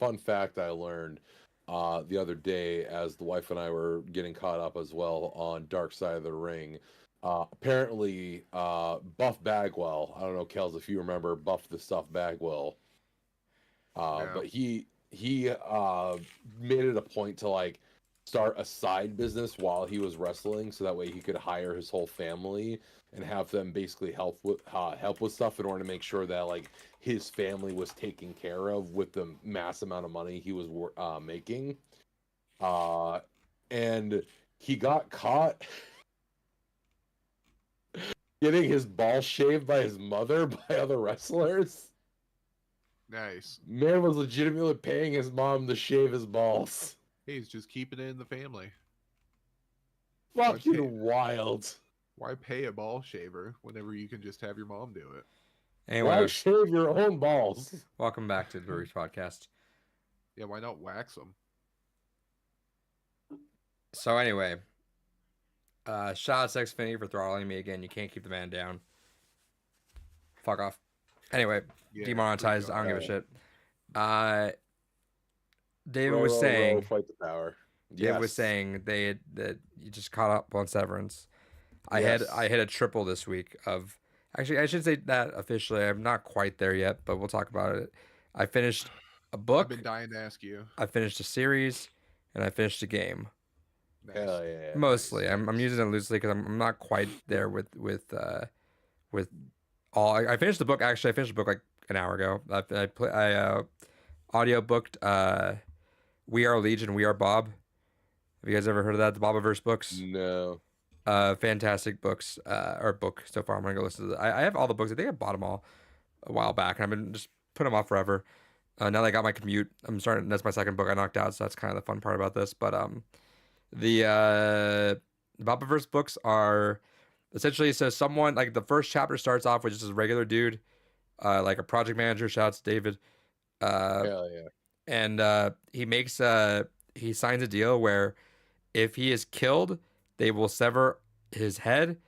fun fact I learned the other day as the wife and I were getting caught up as well on Dark Side of the Ring. Apparently, Buff Bagwell, I don't know, Kels, if you remember Buff the Stuff Bagwell, No. but he made it a point to like start a side business while he was wrestling, so that way he could hire his whole family and have them basically help with stuff in order to make sure that like his family was taken care of with the mass amount of money he was making. Uh, and he got caught getting his balls shaved by his mother by other wrestlers. Nice. Man was legitimately paying his mom to shave his balls. He's just keeping it in the family. Fucking wild. Why pay a ball shaver whenever you can just have your mom do it? Why Anyway, shave your own balls? welcome back to the Breweries Podcast. Yeah, why not wax them? So anyway, shout out to Xfinity for throttling me again. You can't keep the man down. Fuck off. Anyway, Yeah, demonetized. pretty I don't give a Alright. shit. David Row, was row, saying. row, fight the power. David was Yes. saying that you just caught up on Severance. I Yes. hit a triple this week of. Actually, I should say that officially. I'm not quite there yet, but we'll talk about it. I finished a I've book. been dying to ask you. I finished a series, and I finished a game. Nice. Hell yeah. Mostly, nice. I'm using it loosely because I'm not quite there with all. I finished the book. Actually, I finished the book like an hour ago. I audio booked We Are Legion, We Are Bob. Have you guys ever heard of that? The Bobaverse books. No. Fantastic books. Or book so far. I'm gonna go listen to. I have all the books. I think I bought them all a while back, and I've been just putting them off forever. Now that I got my commute, I'm starting. That's my second book I knocked out, so that's kind of the fun part about this. But the Bobaverse books are essentially so someone like the first chapter starts off with just a regular dude, like a project manager. Shouts to David. Hell yeah. And he signs a deal where if he is killed, they will sever his head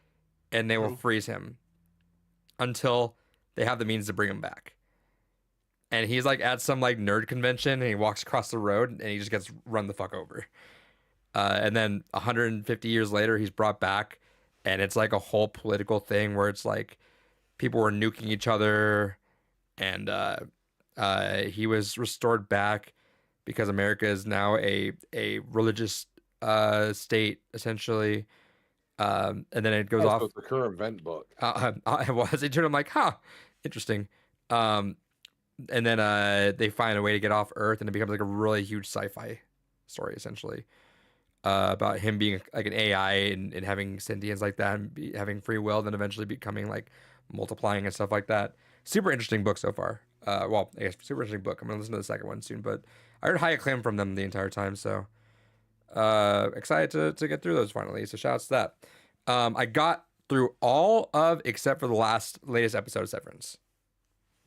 and they will Oh. freeze him until they have the means to bring him back. And he's like at some like nerd convention and he walks across the road and he just gets run the fuck over. And then 150 years later, he's brought back and it's like a whole political thing where it's like people were nuking each other and he was restored back because America is now a religious state essentially. And then it goes Oh, off. so it's the current event book. I was. It turned. I'm like, huh, interesting. And then they find a way to get off Earth, and it becomes like a really huge sci-fi story essentially. About him being like an AI and having sentience like that, and having free will, then eventually becoming like multiplying and stuff like that. Super interesting book so far. Well, I guess super interesting book. I'm gonna listen to the second one soon, but I heard high acclaim from them the entire time, so excited to get through those finally. So shouts to that. I got through all of except for the latest episode of Severance.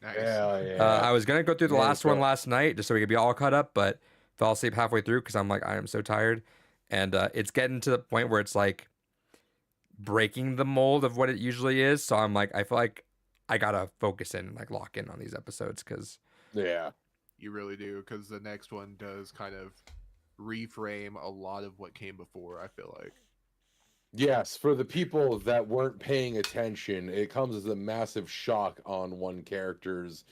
Nice. Hell yeah. I was gonna go through the Yeah, last one so- last night just so we could be all caught up, but fell asleep halfway through because I'm like I am so tired, and it's getting to the point where it's like breaking the mold of what it usually is. So I'm like I feel like I gotta focus in and like lock in on these episodes because Yeah. You really do, because the next one does kind of reframe a lot of what came before, I feel like. Yes, for the people that weren't paying attention, it comes as a massive shock on one character's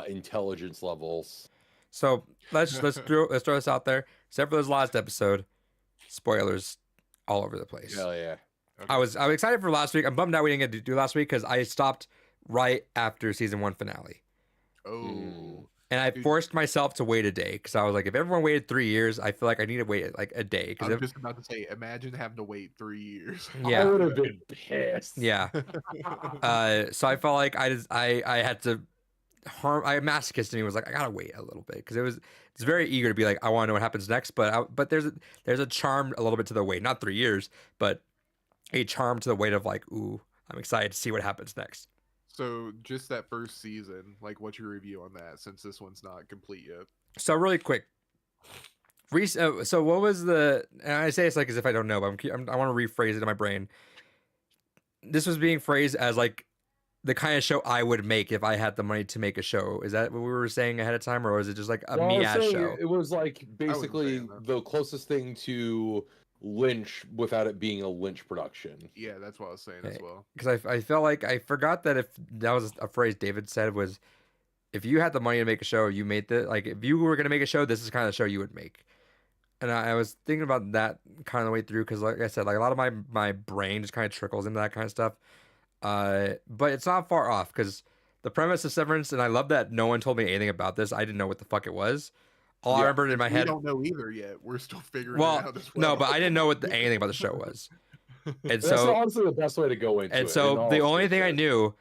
intelligence levels. so let's throw this out there. Except for this last episode, spoilers all over the place. Hell yeah. I was excited for last week. I'm bummed out we didn't get to do last week because I stopped right after season 1 finale. Oh. And I Dude. forced myself to wait a day because I was like, if everyone waited 3 years, I feel like I need to wait like a day. I Because was just about to say, imagine having to wait 3 years. I yeah, would have been pissed. yeah. So I felt like I had to harm. I masochist in me was like, I gotta wait a little bit because it's very eager to be like, I want to know what happens next. But there's a charm a little bit to the wait, not 3 years, but a charm to the wait of like, ooh, I'm excited to see what happens next. So, just that first season, like, what's your review on that, since this one's not complete yet? So really quick, so what was the? And I say it's like as if I don't know, but I want to rephrase it in my brain. This was being phrased as like the kind of show I would make if I had the money to make a show. Is that what we were saying ahead of time, or was it just like a No, I me was as saying show? it was like basically saying that. the closest thing to Lynch without it being a Lynch production. Yeah, that's what I was saying as Okay. well. Because I felt like I forgot that if that was a phrase David said was, if you had the money to make a show, you made the like if you were gonna make a show, this is kind of the show you would make. And I was thinking about that kind of the way through because, like I said, like a lot of my brain just kind of trickles into that kind of stuff. But it's not far off because the premise of Severance, and I love that no one told me anything about this. I didn't know what the fuck it was. All I Yeah, remembered in my We head, don't know either yet. We're still figuring it well, out as well. no, but I didn't know what anything about the show was. And That's so, honestly the best way to go into it. and in so all the only thing I seriousness. knew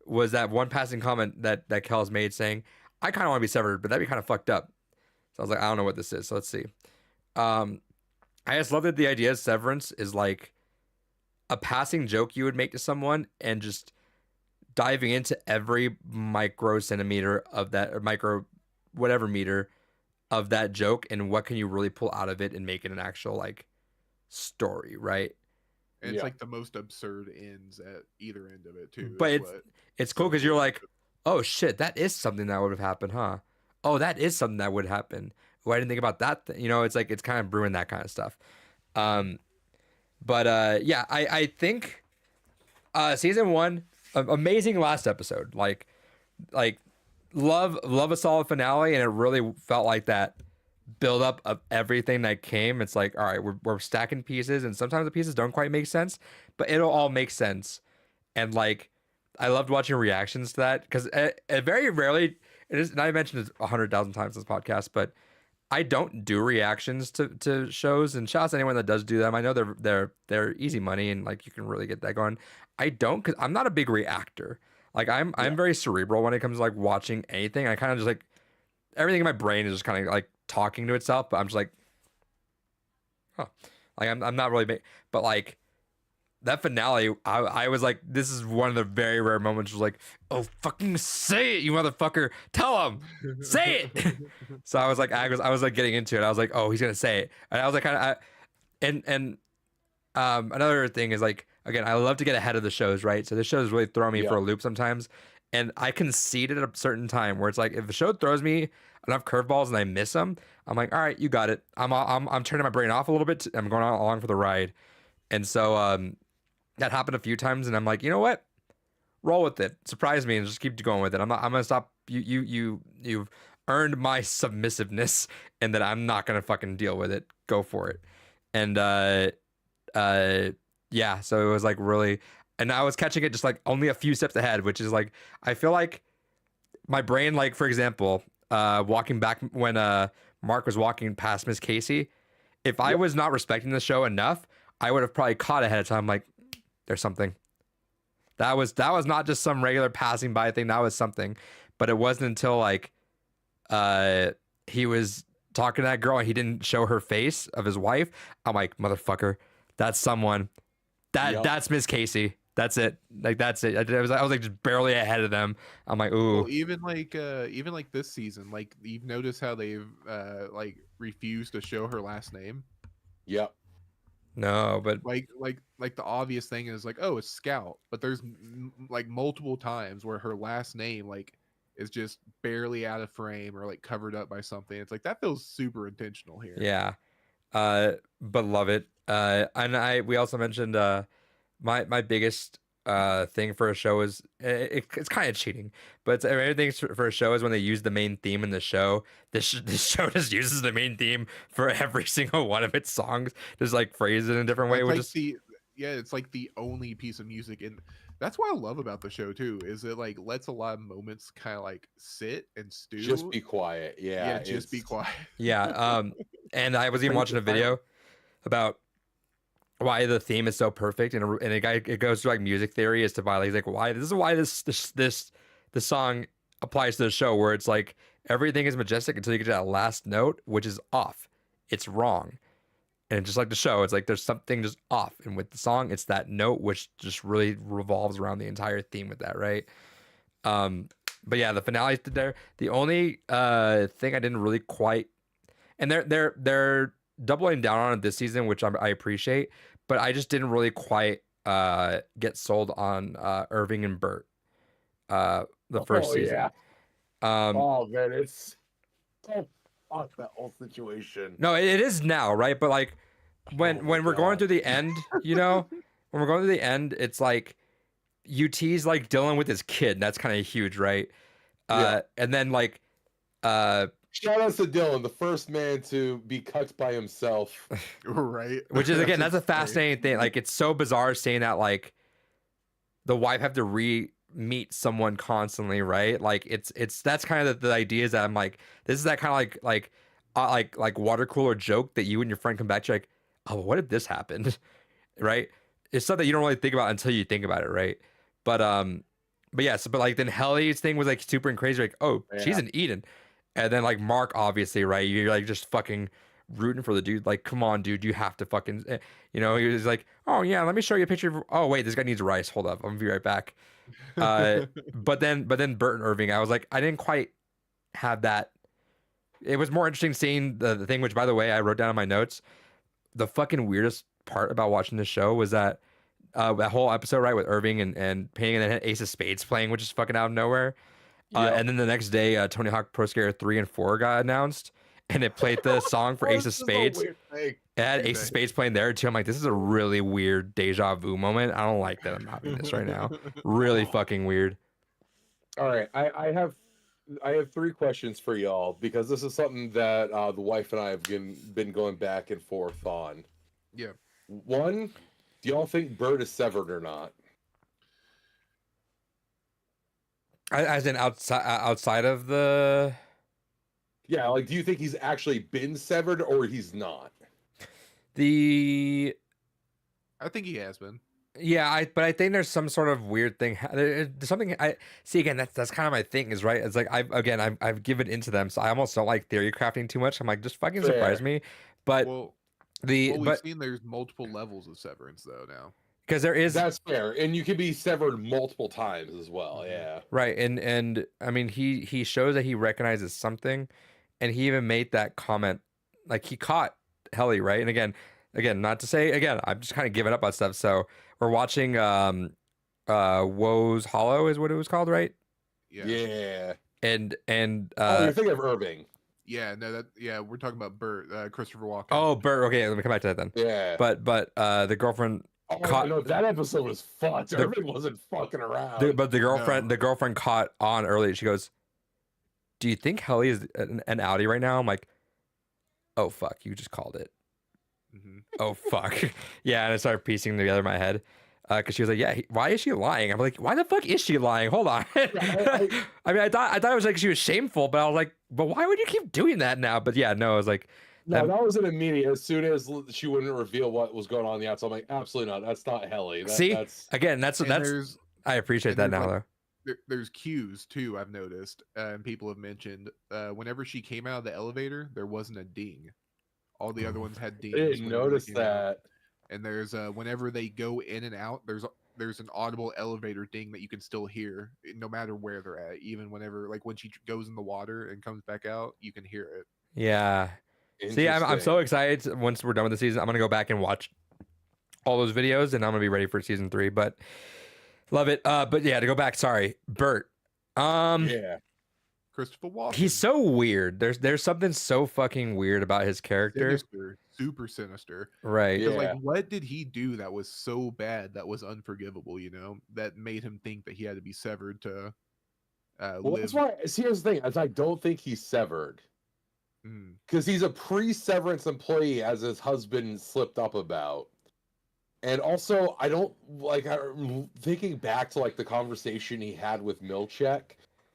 was that one passing comment that Kel's made saying, "I kind of want to be severed, but that'd be kind of fucked up." So I was like, I don't know what this is. So let's see. I just love that the idea of Severance is like a passing joke you would make to someone and just diving into every micro centimeter of that or micro whatever meter of that joke and what can you really pull out of it and make it an actual like story, right? And it's Yeah. like the most absurd ends at either end of it too. But is it's what- it's cool because you're like, oh shit, that is something that would have happened, huh? Oh, that is something that would happen. Oh, I didn't think about that. You know, it's like it's kind of brewing that kind of stuff. But yeah, I think season one, amazing last episode. Like love a solid finale, and it really felt like that build up of everything that came. It's like, all right, we're stacking pieces, and sometimes the pieces don't quite make sense, but it'll all make sense. And like, I loved watching reactions to that because it very rarely it is. And I mentioned it 100,000 times in this podcast, but I don't do reactions to shows. And shout out to anyone that does do them. I know they're easy money and like you can really get that going. I don't because I'm not a big reactor. Like I'm very cerebral when it comes to like watching anything. I kind of just like everything in my brain is just kind of like talking to itself, but I'm just like, huh. Like I'm not really but like that finale, I was like, this is one of the very rare moments. Was like, oh fucking say it, you motherfucker! Tell him, say it. So I was like, I was like getting into it. I was like, oh, he's gonna say it, and I was like, kind of, and another thing is like, again, I love to get ahead of the shows, right? So this shows really throw me for a loop sometimes, and I concede at a certain time where it's like, if the show throws me enough curveballs and I miss them, I'm like, all right, you got it. I'm turning my brain off a little bit. I'm going along for the ride, and so that happened a few times, and I'm like, you know what? Roll with it. Surprise me and just keep going with it. I'm gonna stop. You've earned my submissiveness, and that I'm not gonna fucking deal with it. Go for it. And yeah. So it was like really, and I was catching it just like only a few steps ahead, which is like I feel like my brain, like for example, walking back when Mark was walking past Miss Casey, if I was not respecting the show enough, I would have probably caught ahead of time like, there's something. That was not just some regular passing by thing. That was something. But it wasn't until like he was talking to that girl and he didn't show her face of his wife. I'm like, motherfucker, that's someone. That's Miss Casey. That's it. Like that's it. I was like just barely ahead of them. I'm like, ooh. Well, even like this season, like you've noticed how they've like refused to show her last name. Yep. No, but Like the obvious thing is like, oh, it's Scout, but there's like multiple times where her last name like is just barely out of frame or like covered up by something. It's like that feels super intentional here. yeah. But love it. And we also mentioned my biggest thing for a show is it's kind of cheating, but everything for a show is when they use the main theme in the show. This show just uses the main theme for every single one of its songs, just like phrase it in a different way. It's Which like is it's like the only piece of music, and that's what I love about the show too. Is it like lets a lot of moments kind of like sit and stew. Just be quiet. Yeah. Just be quiet. yeah. And I was even Brings watching a it down. video about why the theme is so perfect, and it goes through like music theory as to why he's like why this song applies to the show, where it's like everything is majestic until you get to that last note, which is off. It's wrong. And just like the show, it's like there's something just off. And with the song, it's that note which just really revolves around the entire theme with that, right? But yeah, the finale there. The only thing I didn't really quite, and they're doubling down on it this season, which I appreciate, but I just didn't really quite get sold on Irving and Bert. the first season. Yeah. Um, Oh man, it's so fuck that whole situation. no, it is now, right? But like when Oh my when we're going God. through the end, you know, when we're going to the end, it's like UT's like Dylan with his kid. And that's kind of huge, right? Yeah. And then like uh Shout out to Dylan, the first man to be cucked by himself. Right. which is again that's a insane. fascinating thing. Like it's so bizarre seeing that like the wife have to re-meet someone constantly, right? Like it's that's kind of the ideas that I'm like, this is that kind of like water cooler joke that you and your friend come back to like, oh, what if this happened? Right? It's stuff that you don't really think about until you think about it, right? But yeah, so but like then Helly's thing was like super and crazy, like, oh, she's Yeah. in Eden. And then like Mark, obviously, right? You're like just fucking rooting for the dude. Like, come on, dude, you have to fucking, you know. He was like, oh yeah, let me show you a picture of. Oh wait, this guy needs rice. Hold up, I'm gonna be right back. But then Bert and Irving, I was like, I didn't quite have that. It was more interesting seeing the thing, which by the way, I wrote down in my notes. The fucking weirdest part about watching this show was that that whole episode, right, with Irving and painting, and then Ace of Spades playing, which is fucking out of nowhere. Yep. And then the next day, Tony Hawk Pro Skater 3 and 4 got announced, and it played the song for Ace of This is a Spades. weird thing. It had Ace of Spades playing there too. I'm like, this is a really weird deja vu moment. I don't like that I'm having this right now. Really fucking weird. All right, I have 3 questions for y'all because this is something that the wife and I have been going back and forth on. Yeah. 1, do y'all think Bert is severed or not? As in outside of the Yeah, like, do you think he's actually been severed or he's not? the I think he has been. yeah, but I think there's some sort of weird thing. There's something I see again. That's kind of my thing is right. It's like I've given into them, so I almost don't like theory crafting too much. I'm like, just fucking surprise Fair. me. But Well, the we've seen there's multiple levels of severance though now. because there is That's fair, and you can be severed multiple times as well. Yeah. right, and I mean he shows that he recognizes something, and he even made that comment, like he caught Helly, right? And again, not to say again, I'm just kind of giving up on stuff. So we're watching Woe's Hollow is what it was called, right? Yeah. Yeah. And Oh, you're thinking of Irving. Yeah. No. We're talking about Bert, Christopher Walken. oh Bert, okay, let me come back to that then. Yeah. But the girlfriend Oh, caught- no, that episode was fucked. Irving wasn't fucking around. the girlfriend caught on early. She goes, "Do you think Helly is an Audi right now?" I'm like, "Oh fuck, you just called it." Mhm. Oh fuck, yeah. And I started piecing together in my head because she was like, "Yeah, why is she lying?" I'm like, "Why the fuck is she lying?" Hold on. I mean, I thought it was like she was shameful, but I was like, "But why would you keep doing that now?" But yeah, no, I was like, No, that was an immediate. As soon as she wouldn't reveal what was going on the outside, I'm like, absolutely not. That's not Helly. "See, That's again, that's And there's I appreciate and that there's, now like, though." there's cues too. I've noticed, and people have mentioned. Whenever she came out of the elevator, there wasn't a ding. All the other ones had I dings. didn't whenever they notice came out. that. And there's whenever they go in and out, there's an audible elevator ding that you can still hear no matter where they're at. Even whenever like when she goes in the water and comes back out, you can hear it. Yeah. See, I'm so excited. Once we're done with the season, I'm gonna go back and watch all those videos, and I'm gonna be ready for season 3. But love it. But yeah, to go back. Sorry, Bert. Yeah. Christopher Walken. He's so weird. There's something so fucking weird about his character. sinister, super sinister. Right. Yeah. Because like, what did he do that was so bad that was unforgivable? You know, that made him think that he had to be severed to Well, live. that's why. See, here's the thing: is I don't think he's severed Mm. because he's a pre-severance employee, as his husband slipped up about. And also, I don't like thinking back to like the conversation he had with Milchek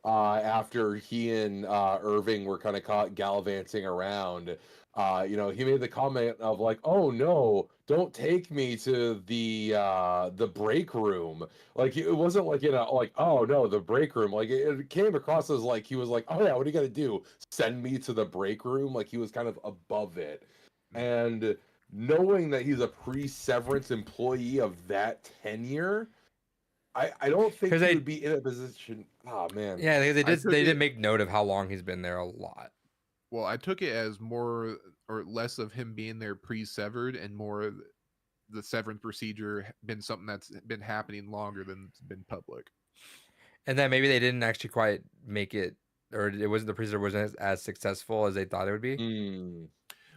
after he and Irving were kind of caught gallivanting around. You know, he made the comment of like, "Oh no, don't take me to the break room." Like it wasn't like like, "Oh no, the break room." Like it came across as like he was like, "Oh yeah, what are you gonna do? Send me to the break room?" Like he was kind of above it, and knowing that he's a pre-severance employee of that tenure, I don't think 'Cause he they- would be in a position. Oh man. Yeah, they took did it- make note of how long he's been there a lot. Well, I took it as more or less of him being there pre-severed, and more the severance procedure been something that's been happening longer than it's been public. And then maybe they didn't actually quite make it, or it wasn't the Prisoner wasn't as successful as they thought it would be. Mm.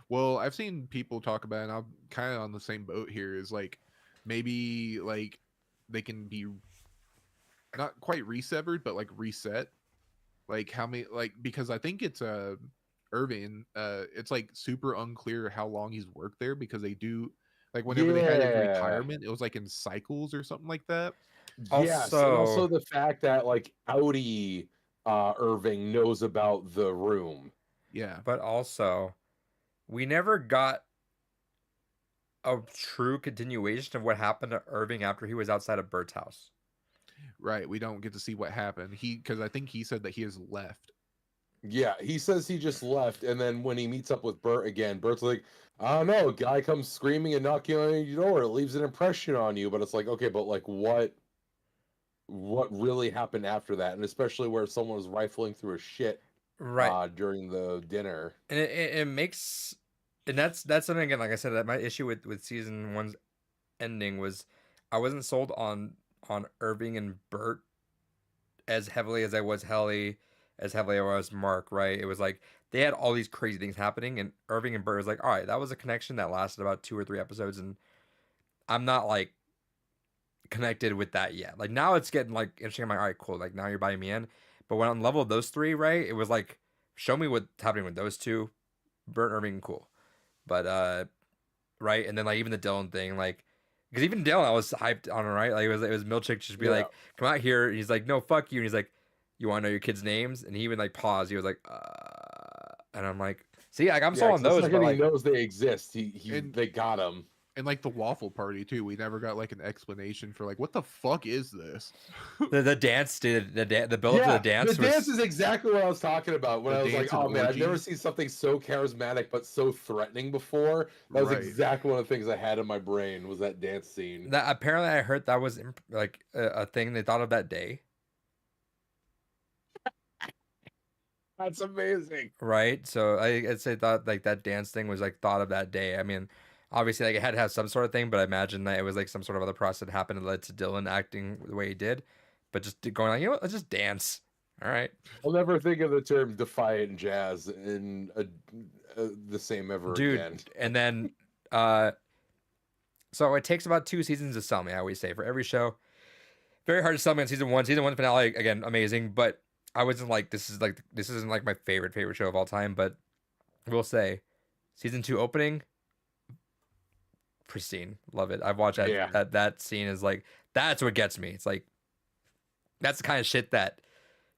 Well, I've seen people talk about it, and I'm kind of on the same boat here. Is like maybe like they can be not quite resevered, but like reset. Like how many? Like because I think it's Irving. It's like super unclear how long he's worked there because they do like whenever they had his Yeah. retirement, it was like in cycles or something like that. Yes, and also Also- the fact that like Audi Irving knows about the room. Yeah, But also, we never got a true continuation of what happened to Irving after he was outside of Bert's house. right. We don't get to see what happened. Because I think he said that he has left. Yeah, he says he just left, and then when he meets up with Bert again, Bert's like, I don't know, a guy comes screaming and knocking on your door, it leaves an impression on you, but it's like, okay, but like what really happened after that? And especially where someone was rifling through his shit Right. during the dinner. And it makes, and that's something, again, like I said, that my issue with season one's ending was I wasn't sold on Irving and Bert as heavily as I was Helly, as heavily as I was Mark, right? It was like they had all these crazy things happening, and Irving and Bert was like, all right, that was a connection that lasted about 2 or 3 episodes, and I'm not like connected with that yet. Like now it's getting like interesting. I'm like, all right, cool. Like now you're buying me in. But when on level of those three, right, it was like, show me what's happening with those two, Bert and Irving, cool. But right, and then like even the Dylan thing, like, because even Dylan I was hyped on, right? Like it was Milchick just be Yeah. like, come out here. And he's like, no, fuck you. And he's like, you want to know your kids' names? And he even like paused. He was like, and I'm like, see, like I'm sold on 'cause the those, second but like, he knows they exist, And- they got him. And like the waffle party too. We never got like an explanation for like what the fuck is this? the dance, dude, the build up to the dance the was dance is exactly what I was talking about when The I was like, dance and oh man, I've never orgy. seen something so charismatic but so threatening before. That was Right. exactly one of the things I had in my brain was that dance scene. that. Apparently, I heard that was like a thing they thought of that day. That's amazing. Right, so I'd say thought like that dance thing was like thought of that day. I mean, obviously like it had to have some sort of thing, but I imagine that it was like some sort of other process that happened that led to Dylan acting the way he did. But just going like, you know what, let's just dance. All right, I'll never think of the term defiant jazz in the same ever dude. again. And then so it takes about 2 seasons to sell me, I always say, for every show. Very hard to sell me on season one. Season one finale, again, amazing, but I wasn't like, this isn't like my favorite show of all time, but I will say season 2 opening, pristine. Love it. I've watched that. Yeah. That scene is like, that's what gets me. It's like, that's the kind of shit that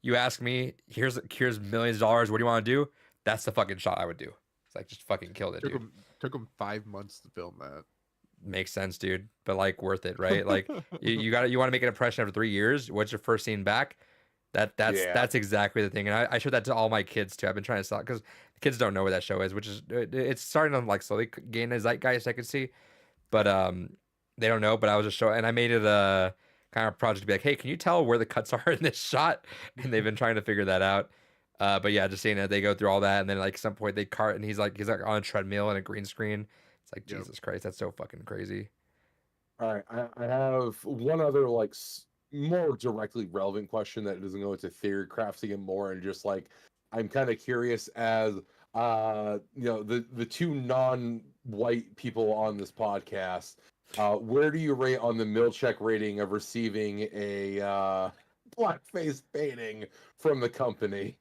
you ask me, here's millions of dollars, what do you want to do? That's the fucking shot I would do. It's like, just fucking killed it, dude. Took them 5 months to film that. Makes sense, dude, but like worth it, right? Like you want to make an impression after 3 years. What's your first scene back? That's exactly the thing, and I showed that to all my kids too. I've been trying to sell because the kids don't know what that show is, which is it's starting to like slowly gain a zeitgeist, I could see, but they don't know. But I was just showing, and I made it a kind of project to be like, hey, can you tell where the cuts are in this shot? And they've been trying to figure that out. But yeah, just seeing that they go through all that, and then like some point they cart, and he's like on a treadmill and a green screen. It's like, Yep. Jesus Christ, that's so fucking crazy. All right, I have one other like more directly relevant question that doesn't go into theory crafting and more, and just like I'm kind of curious as the two non-white people on this podcast, where do you rate on the Milchick rating of receiving a blackface painting from the company?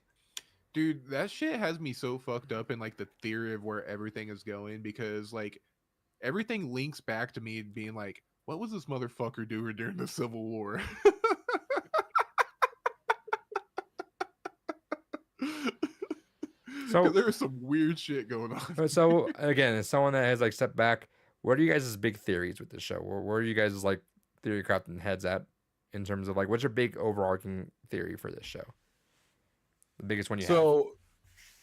Dude, that shit has me so fucked up in like the theory of where everything is going because like everything links back to me being like, what was this motherfucker doing during the Civil War? So- there was some weird shit going on. So again, as someone that has like stepped back, what are you guys' big theories with this show? Where are you guys' like theory crafting heads at in terms of like what's your big overarching theory for this show? The biggest one you have. So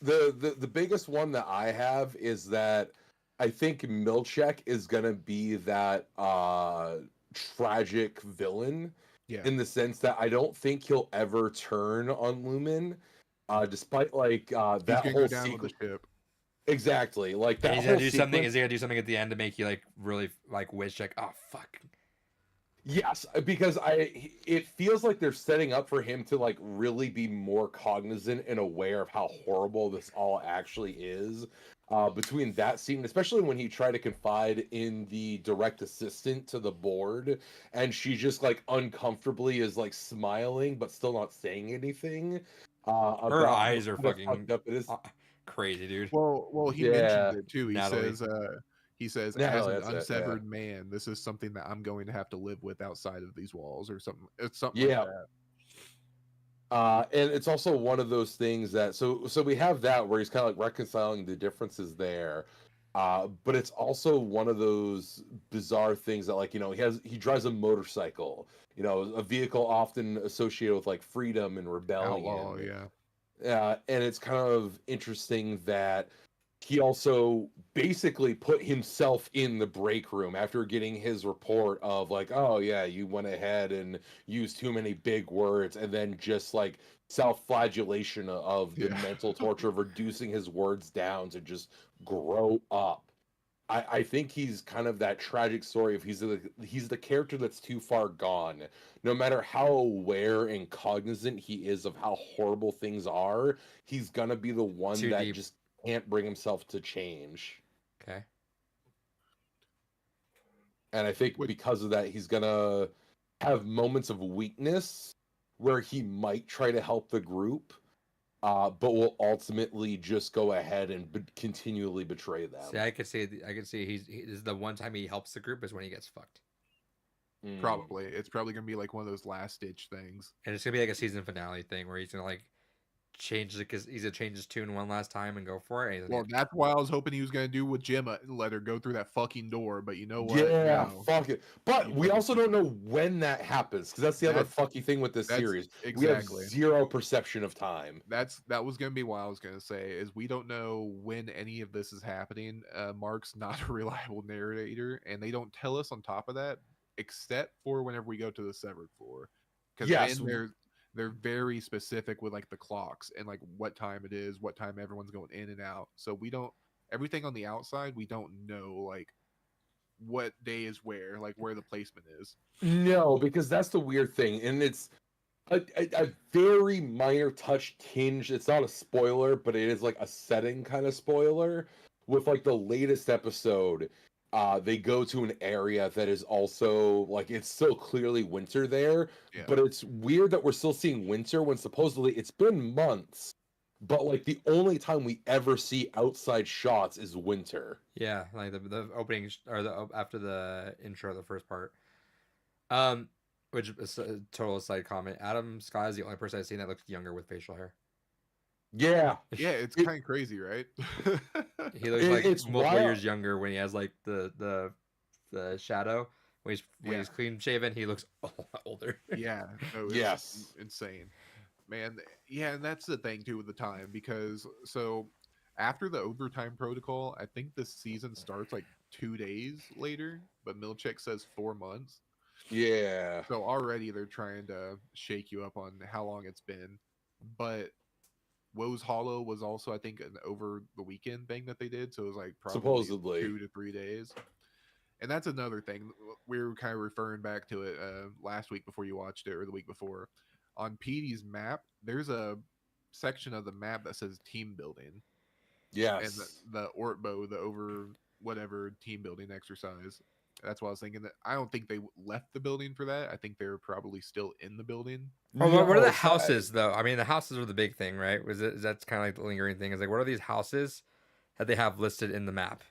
the biggest one that I have is that I think Milchick is gonna be that tragic villain Yeah. in the sense that I don't think he'll ever turn on Lumen, despite like He's that gonna whole go down with sequence. the ship. Exactly, like that And he's whole gonna do something. sequence- Is he gonna do something at the end to make you like really like wish like, oh fuck? Yes, because it feels like they're setting up for him to like really be more cognizant and aware of how horrible this all actually is. Between that scene, especially when he tried to confide in the direct assistant to the board, and she just like uncomfortably is like smiling but still not saying anything. Her About eyes are how kinda fucking fucked up it is. crazy, dude. Well, he mentions Yeah, it too. Natalie. He says, as Natalie, an that's it. Yeah, unsevered man, this is something that I'm going to have to live with outside of these walls, or something. It's something like yeah. that. And it's also one of those things that so we have that where he's kind of like reconciling the differences there. But it's also one of those bizarre things that like, he drives a motorcycle, a vehicle often associated with like freedom and Outlaw, rebellion. yeah. And it's kind of interesting that he also basically put himself in the break room after getting his report of like, oh yeah, you went ahead and used too many big words, and then just like self-flagellation of the Yeah. mental torture of reducing his words down to just grow up. I think he's kind of that tragic story of he's the character that's too far gone. No matter how aware and cognizant he is of how horrible things are, he's gonna be the one Too that deep. just can't bring himself to change. Okay. And I think Which- because of that, he's gonna have moments of weakness where he might try to help the group, but will ultimately just go ahead and continually betray them. See, I could see this is the one time he helps the group is when he gets fucked. Mm. Probably. It's probably gonna be like one of those last ditch things. And it's gonna be like a season finale thing where he's gonna like change he's gonna change his tune one last time and go for it. And Well, that's why I was hoping he was gonna do with Gemma, let her go through that fucking door. But you know what? Yeah, No. fuck it. But You we fucking also don't know when that happens because that's the other That's- fucky thing with this that's series. exactly. We have zero perception of time. That was gonna be what I was gonna say. Is we don't know when any of this is happening. Mark's not a reliable narrator, and they don't tell us on top of that, except for whenever we go to the severed floor, because Yes. then they're very specific with like the clocks and like what time it is, what time everyone's going in and out. So we don't everything on the outside. We don't know like what day is where, like where the placement is. No, because that's the weird thing, and it's a very minor touch tinge. It's not a spoiler, but it is like a setting kind of spoiler. With like the latest episode, they go to an area that is also like it's still clearly winter there, Yeah. but it's weird that we're still seeing winter when supposedly it's been months. But like the only time we ever see outside shots is winter. yeah, like the opening or the after the intro, the first part. Which is a total side comment. Adam Scott is the only person I've seen that looks younger with facial hair. Yeah, Yeah, it's It- kind of crazy, right? He looks It- like it's multiple wild. years younger when he has like the shadow. When he's Yeah. clean shaven, he looks a lot older. Yeah. No, it's Yes. insane. Man, yeah, and that's the thing too with the time because so after the overtime protocol, I think this season starts like 2 days later, but Milchek says 4 months. yeah. So already they're trying to shake you up on how long it's been. But Woe's Hollow was also, I think, an over the weekend thing that they did. So it was like probably Supposedly. 2 to 3 days. And that's another thing. We were kind of referring back to it last week before you watched it or the week before. On Petey's map, there's a section of the map that says team building. Yes. And the Ortbo, the over whatever team building exercise. That's why I was thinking that I don't think they left the building for that. I think they're probably still in the building. Oh, what are No, the it's not- houses though? I mean, the houses are the big thing, right? That's kind of like the lingering thing? Is like, what are these houses that they have listed in the map?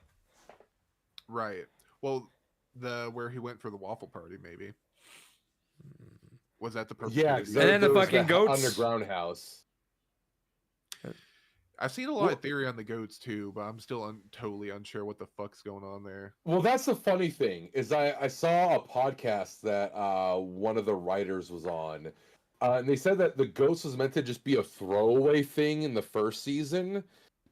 Right. Well, the where he went for the waffle party, maybe. Was that the purpose? Yeah, of 'cause the- And then the there was fucking goats. underground house. I've seen a lot Well- of theory on the goats too, but I'm still totally unsure what the fuck's going on there. Well, that's the funny thing is I saw a podcast that one of the writers was on, and they said that the ghost was meant to just be a throwaway thing in the first season,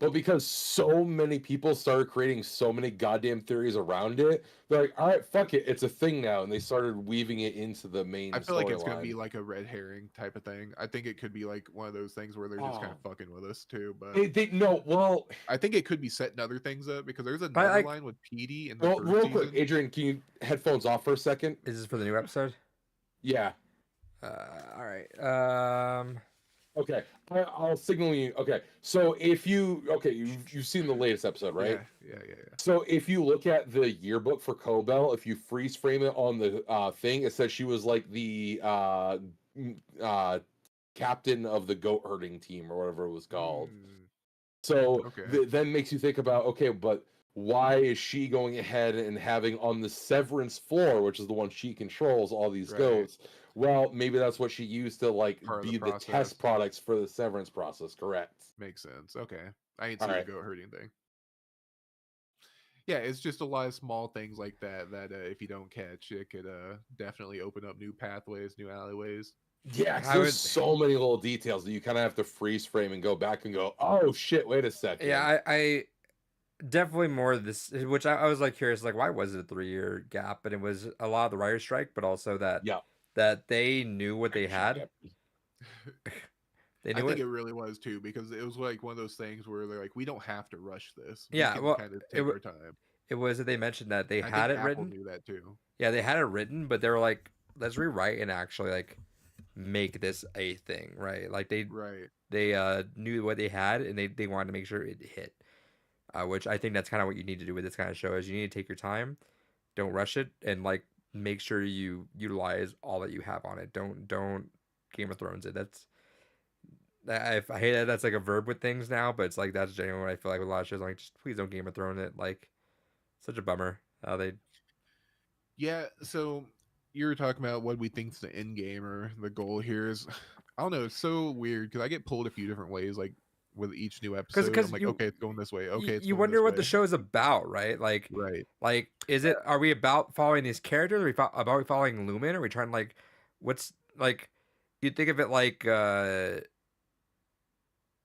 but because so many people started creating so many goddamn theories around it, they're like, all right, fuck it, it's a thing now, and they started weaving it into the main I feel like it's gonna storyline. be like a red herring type of thing. I think it could be like one of those things where they're just kind of Oh. fucking with us too. But They no, well, I think it could be setting other things up because there's But, another like- line with Petey in the well, first real season. quick, Adrian, can you headphones off for a second? Is this for the new episode? Yeah. All right. Okay. I'll signal you. Okay. So if you've seen the latest episode, right? Yeah. So if you look at the yearbook for Cobell, if you freeze frame it on the thing, it says she was like the captain of the goat herding team or whatever it was called. So Okay. then makes you think about, okay, but why is she going ahead and having on the Severance floor, which is the one she controls, all these Right. goats? Well, maybe that's what she used to like Part of the be the process. test products for the Severance process. Correct. Makes sense. Okay. I ain't All seen right. the goat herding thing. Yeah, it's just a lot of small things like that if you don't catch, it could definitely open up new pathways, new alleyways. Yeah, 'cause I there's would- so many little details that you kind of have to freeze frame and go back and go, oh shit, wait a second. Yeah, I definitely more of this, which I was like curious, like why was it a 3-year gap? But it was a lot of the writer's strike, but also that Yeah. that they knew what they had. They I knew think it. it really was too because it was like one of those things where they're like, we don't have to rush this. Yeah, we can well, kind of it take wa- our time. It was that they mentioned that they I had think it Apple written. knew that too. Yeah, they had it written, but they were like, let's rewrite and actually like make this a thing, right? Like they Right. knew what they had and they wanted to make sure it hit. Which I think that's kind of what you need to do with this kind of show is you need to take your time, don't rush it, and like make sure you utilize all that you have on it. Don't Game of Thrones it. I hate that that's like a verb with things now, but it's like that's genuinely what I feel like with a lot of shows. Like just please don't Game of Thrones it. Like such a bummer. They Yeah, so you were talking about what we think's the end game or the goal here is I don't know, it's so weird because I get pulled a few different ways, like with each new episode. 'cause I'm like, you- okay, it's going this way. Okay, it's you going wonder this what the way. show is about, right? Like Right. is it are we about following these characters? Are we about following Lumen? Are we trying to like what's like you think of it like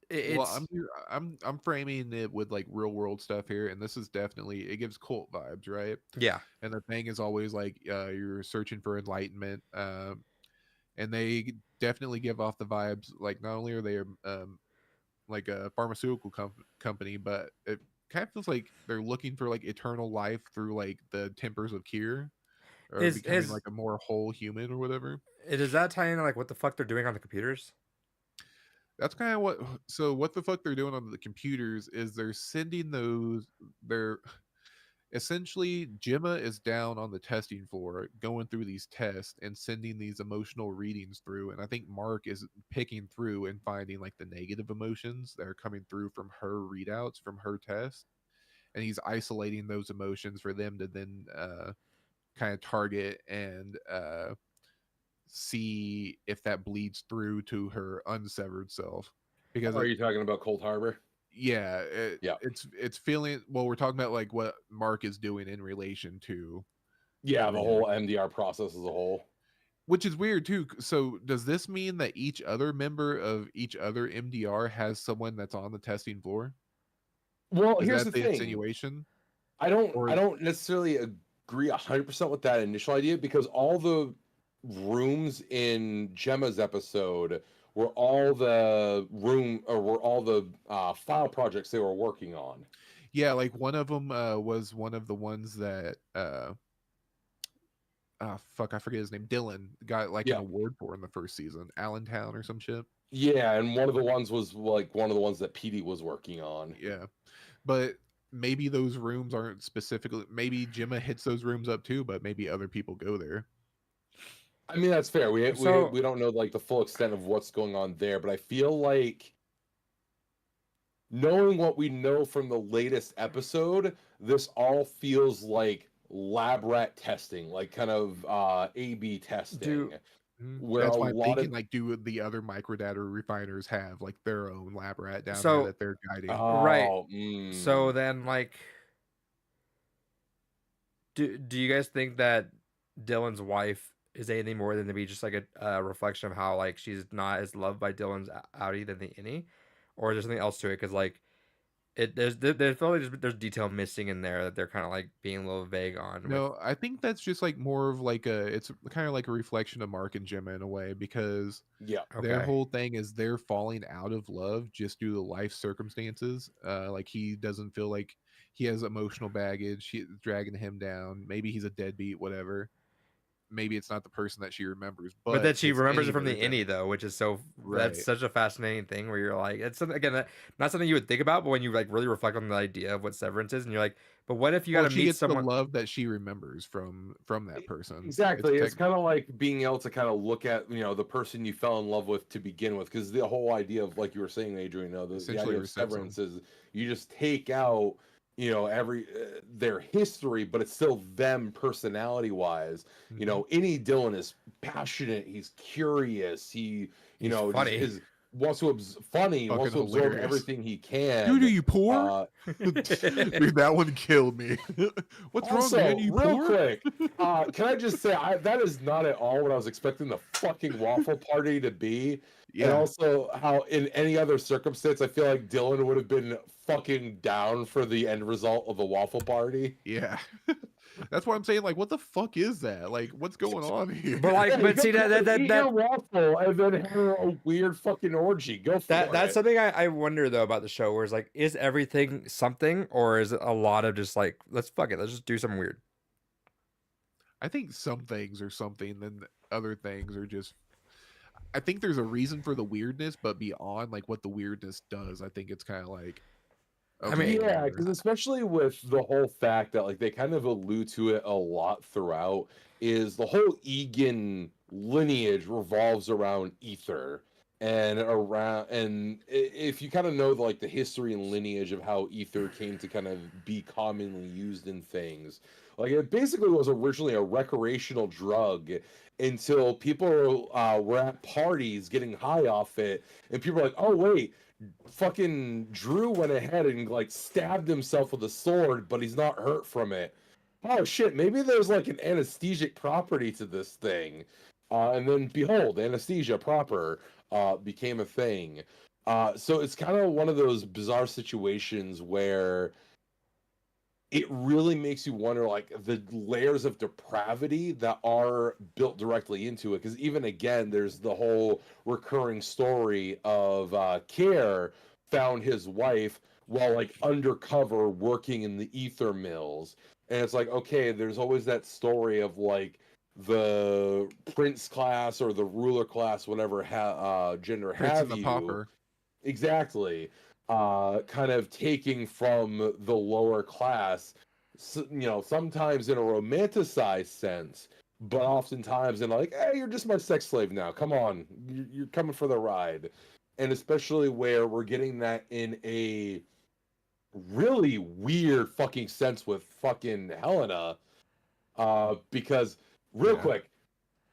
it's Well, I'm framing it with like real world stuff here, and this is definitely it gives cult vibes, right? yeah. And the thing is always like you're searching for enlightenment, and they definitely give off the vibes like not only are they like a pharmaceutical company, but it kind of feels like they're looking for like eternal life through like the tempers of Kier, or becoming like a more whole human or whatever. Does that tie into like what the fuck they're doing on the computers? That's kind of what the fuck they're doing on the computers is they're sending they're essentially Gemma is down on the testing floor going through these tests and sending these emotional readings through, and I think Mark is picking through and finding like the negative emotions that are coming through from her readouts from her test, and he's isolating those emotions for them to then kind of target and see if that bleeds through to her unsevered self. Because Are you talking about Cold Harbor? yeah, Yeah. it's feeling well. We're talking about like what Mark is doing in relation to, Yeah, the whole MDR process as a whole. which is weird too. So does this mean that each other member of each other MDR has someone that's on the testing floor? Well, Is here's that the thing. insinuation? I Or- don't necessarily agree 100% with that initial idea because all the rooms in Gemma's episode were all the file projects they were working on. Yeah, like one of them was one of the ones that fuck, I forget his name. Dylan got like Yeah. an award for in the first season, Allentown or some shit. Yeah, and one of the ones was like one of the ones that Petey was working on. Yeah, but maybe those rooms aren't specifically. Maybe Gemma hits those rooms up too, but maybe other people go there. I mean, that's fair. We So- we don't know like the full extent of what's going on there, but I feel like knowing what we know from the latest episode, this all feels like lab rat testing, like kind of A/B testing. Where That's a why I'm lot thinking of like, do the other microdata refiners have like their own lab rat down So- there that they're guiding? Right. mm. So then like do you guys think that Dylan's wife is anything more than to be just like a reflection of how like she's not as loved by Dylan's Audi than the innie, or is there something else to it? Because like there's probably just there's detail missing in there that they're kind of like being a little vague on. With, No, I think that's just like more of like it's kind of like a reflection of Mark and Gemma in a way, because Yeah. their okay, whole thing is they're falling out of love just due to life circumstances. Like he doesn't feel like he has emotional baggage, dragging him down. Maybe he's a deadbeat, whatever. Maybe it's not the person that she remembers, but then but she it's remembers any it from the version. innie though, which is so that's Right. such a fascinating thing where you're like, it's something again not something you would think about, but when you like really reflect on the idea of what severance is, and you're like, but what if you got Well, to she meet gets the someone? love that she remembers from that person. Exactly. It's Tech, kind of like being able to kind of look at, the person you fell in love with to begin with, because the whole idea of, like you were saying, Adrian, the essentially idea of resets them. severance is you just take out, every their history, but it's still them personality wise. Mhm. Any Dylan is passionate. He's curious. He, He's just funny. is wants to funny. Fucking Wants to absorb hilarious. everything he can. Dude, are you poor? Uh, Dude, that one killed me. What's Also, wrong, man? You real poor? quick, can I just say that is not at all what I was expecting the fucking waffle party to be. And Yeah. also, how in any other circumstance, I feel like Dylan would have been fucking down for the end result of the waffle party. Yeah. That's what I'm saying. Like, what the fuck is that? Like, what's going on here? But like, Yeah, but see eat your that waffle and then have a weird fucking orgy. Go for it. that's something I wonder though about the show, where it's like, is everything something, or is it a lot of just like, let's fuck it, let's just do something weird. I think some things are something, then other things are just. I think there's a reason for the weirdness, but beyond like what the weirdness does, I think it's kind of like. I mean, Yeah, whatever. because especially with the whole fact that like they kind of allude to it a lot throughout, is the whole Egan lineage revolves around ether and if you kind of know like the history and lineage of how ether came to kind of be commonly used in things, like it basically was originally a recreational drug until people were at parties getting high off it, and people were like, oh wait, fucking Drew went ahead and like stabbed himself with a sword, but he's not hurt from it. Oh shit, maybe there's like an anesthesic property to this thing. And then behold, anesthesia proper became a thing. So it's kind of one of those bizarre situations where it really makes you wonder like the layers of depravity that are built directly into it, because even again there's the whole recurring story of Care found his wife while like undercover working in the ether mills, and it's like, okay, there's always that story of like the prince class or the ruler class, whatever gender Prince have and the you. Pauper. Exactly. Kind of taking from the lower class, sometimes in a romanticized sense, but oftentimes in like, hey, you're just my sex slave now. Come on, you're coming for the ride. And especially where we're getting that in a really weird fucking sense with fucking Helena. Because real Yeah. quick,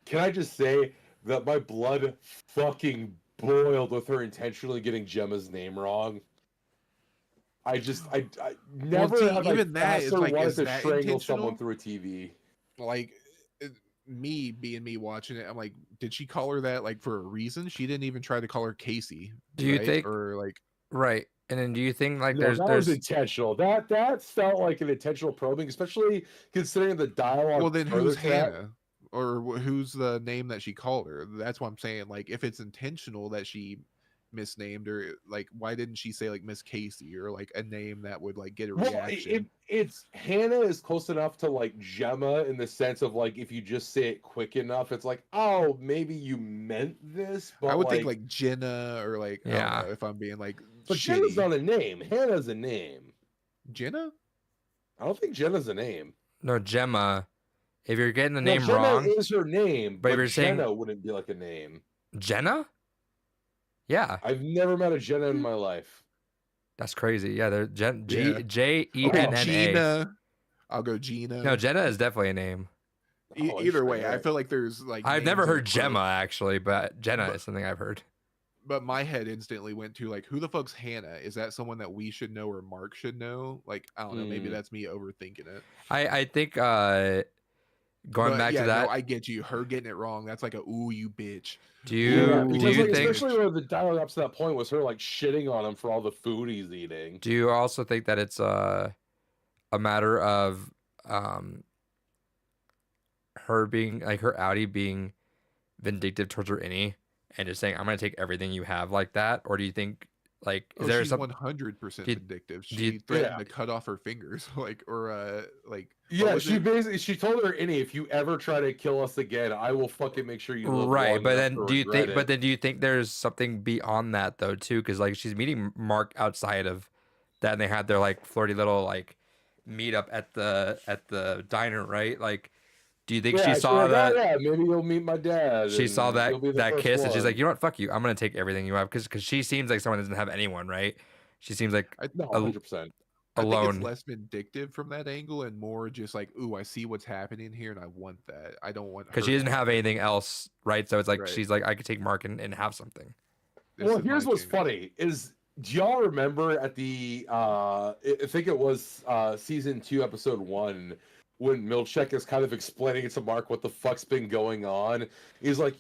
can I just say that my blood fucking boiled with her intentionally getting Gemma's name wrong? I never see, have even I that is faster like, wanted is to that strangle someone intentional? through a TV. Like me being me watching it, I'm like, did she call her that like for a reason? She didn't even try to call her Casey. Do you right? think- or like Right, and then do you think like No, that was there's intentional. That felt like an intentional probing, especially considering the dialogue. well then further who's to that. Hannah? Or who's the name that she called her? That's what I'm saying. Like if it's intentional that she misnamed her, like why didn't she say like Miss Casey or like a name that would like get a Well, reaction? it's Hannah is close enough to like Gemma in the sense of like if you just say it quick enough, it's like, oh, maybe you meant this. But I would think like Jenna or like I Yeah. don't know if I'm being like but Jenna's shitty. not a name. Hannah's a name. Jenna? I don't think Jenna's a name. no Gemma. If you're getting the No, name Jenna wrong, is her name, but if but you're saying- Jenna wouldn't be like a name. Jenna. Yeah, I've never met a Jenna in my life. that's crazy. Yeah, they're Yeah. Jenna. Gina. I'll go Gina. No, Jenna is definitely a name. Oh, Either way, I shit. feel like there's like I've never names in heard approach. Gemma actually, but Jenna But- is something I've heard. But my head instantly went to like, who the fuck's Hannah? Is that someone that we should know or Mark should know? Like, I don't know. Maybe Hmm. that's me overthinking it. I think going But back yeah, to that, no, I get you. Her getting it wrong, that's like a ooh, you bitch. do Yeah, you do because you like, think especially when the dialogue up to that point was her like shitting on him for all the food he's eating. do you also think that it's a matter of um her being like her Audi being vindictive towards her innie and just saying I'm gonna take everything you have like that, or do you think like is Oh, there she's some 100% do you- vindictive. do you- She threatened Yeah. to cut off her fingers, like what Yeah, was she it? basically she told her, "Any, if you ever try to kill us again, I will fucking make sure you live right? long But enough then to do you regret think? But it." then do you think there's something beyond that though too? Because like she's meeting Mark outside of that, and they had their like flirty little like meet up at the diner, right? Like, do you think she Yeah, she's saw like, "Oh that? yeah, maybe you'll meet my dad. She saw and that you'll be the that first kiss, and she's like, one." you know what? Fuck you. I'm gonna take everything you have because she seems like someone that doesn't have anyone, right? She seems like I, No, al- 100%. I think it's alone. less vindictive from that angle and more just like, ooh, I see what's happening here and I want that. I don't want Because her she to doesn't have it. anything else, right? So it's like Right. she's like, I could take Mark and have something. This Well, is here's my what's chance. funny is, do y'all remember at the I think it was season 2 episode 1 when Milchek is kind of explaining to Mark what the fuck's been going on? He's like,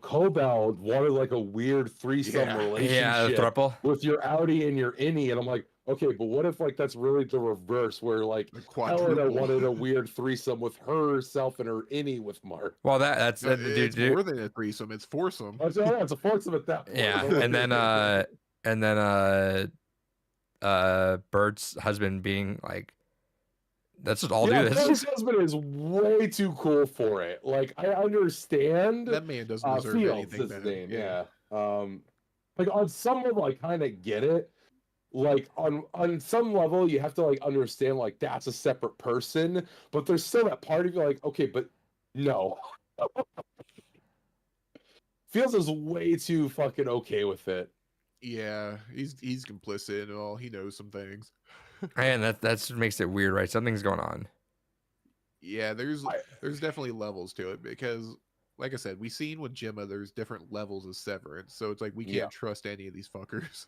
Cobalt wanted like a weird threesome Yeah. Yeah, the relationship thruple. with your Audi and your innie, and I'm like, okay, but what if like that's really the reverse, where like The Helena quadruple. wanted a weird threesome with herself and her innie with Mark? Well, that's No, dude, it's dude, more than a threesome, it's foursome. I said, oh, it's a foursome at that point. yeah, and then Bert's husband being like, that's just all Yeah, dude. That's Bert's just husband is way too cool for it. Like, I understand. That man doesn't deserve Fields anything is his better. name, yeah. Like on some level, I kind of get it. Like on some level, you have to like understand like that's a separate person, but there's still that part of you like, okay, but no. Fields is way too fucking okay with it. Yeah, he's complicit and all. He knows some things. and that makes it weird, right? Something's going on. Yeah, there's I- definitely levels to it because, like I said, we seen with Gemma, there's different levels of severance. So it's like we can't Yeah. trust any of these fuckers.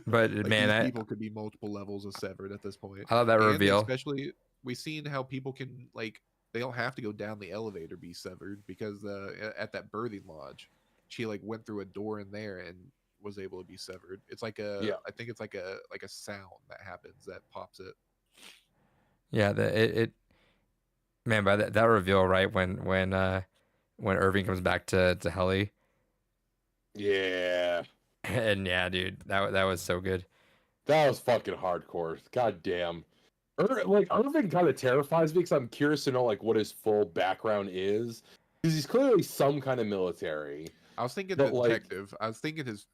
But Like, man, these people could be multiple levels of severed at this point. I love that And reveal. especially, we seen how people can like they don't have to go down the elevator be severed because at that birthing lodge, she like went through a door in there and was able to be severed. It's like I think it's like a sound that happens that pops it. Yeah, it man, by that reveal, right when Irving comes back to Helly, Yeah. and yeah, dude, that was so good. That was fucking hardcore. God damn. Like Irving kind of terrifies me because I'm curious to know like what his full background is. Because he's clearly some kind of military. I was thinking But, like- detective. I was thinking his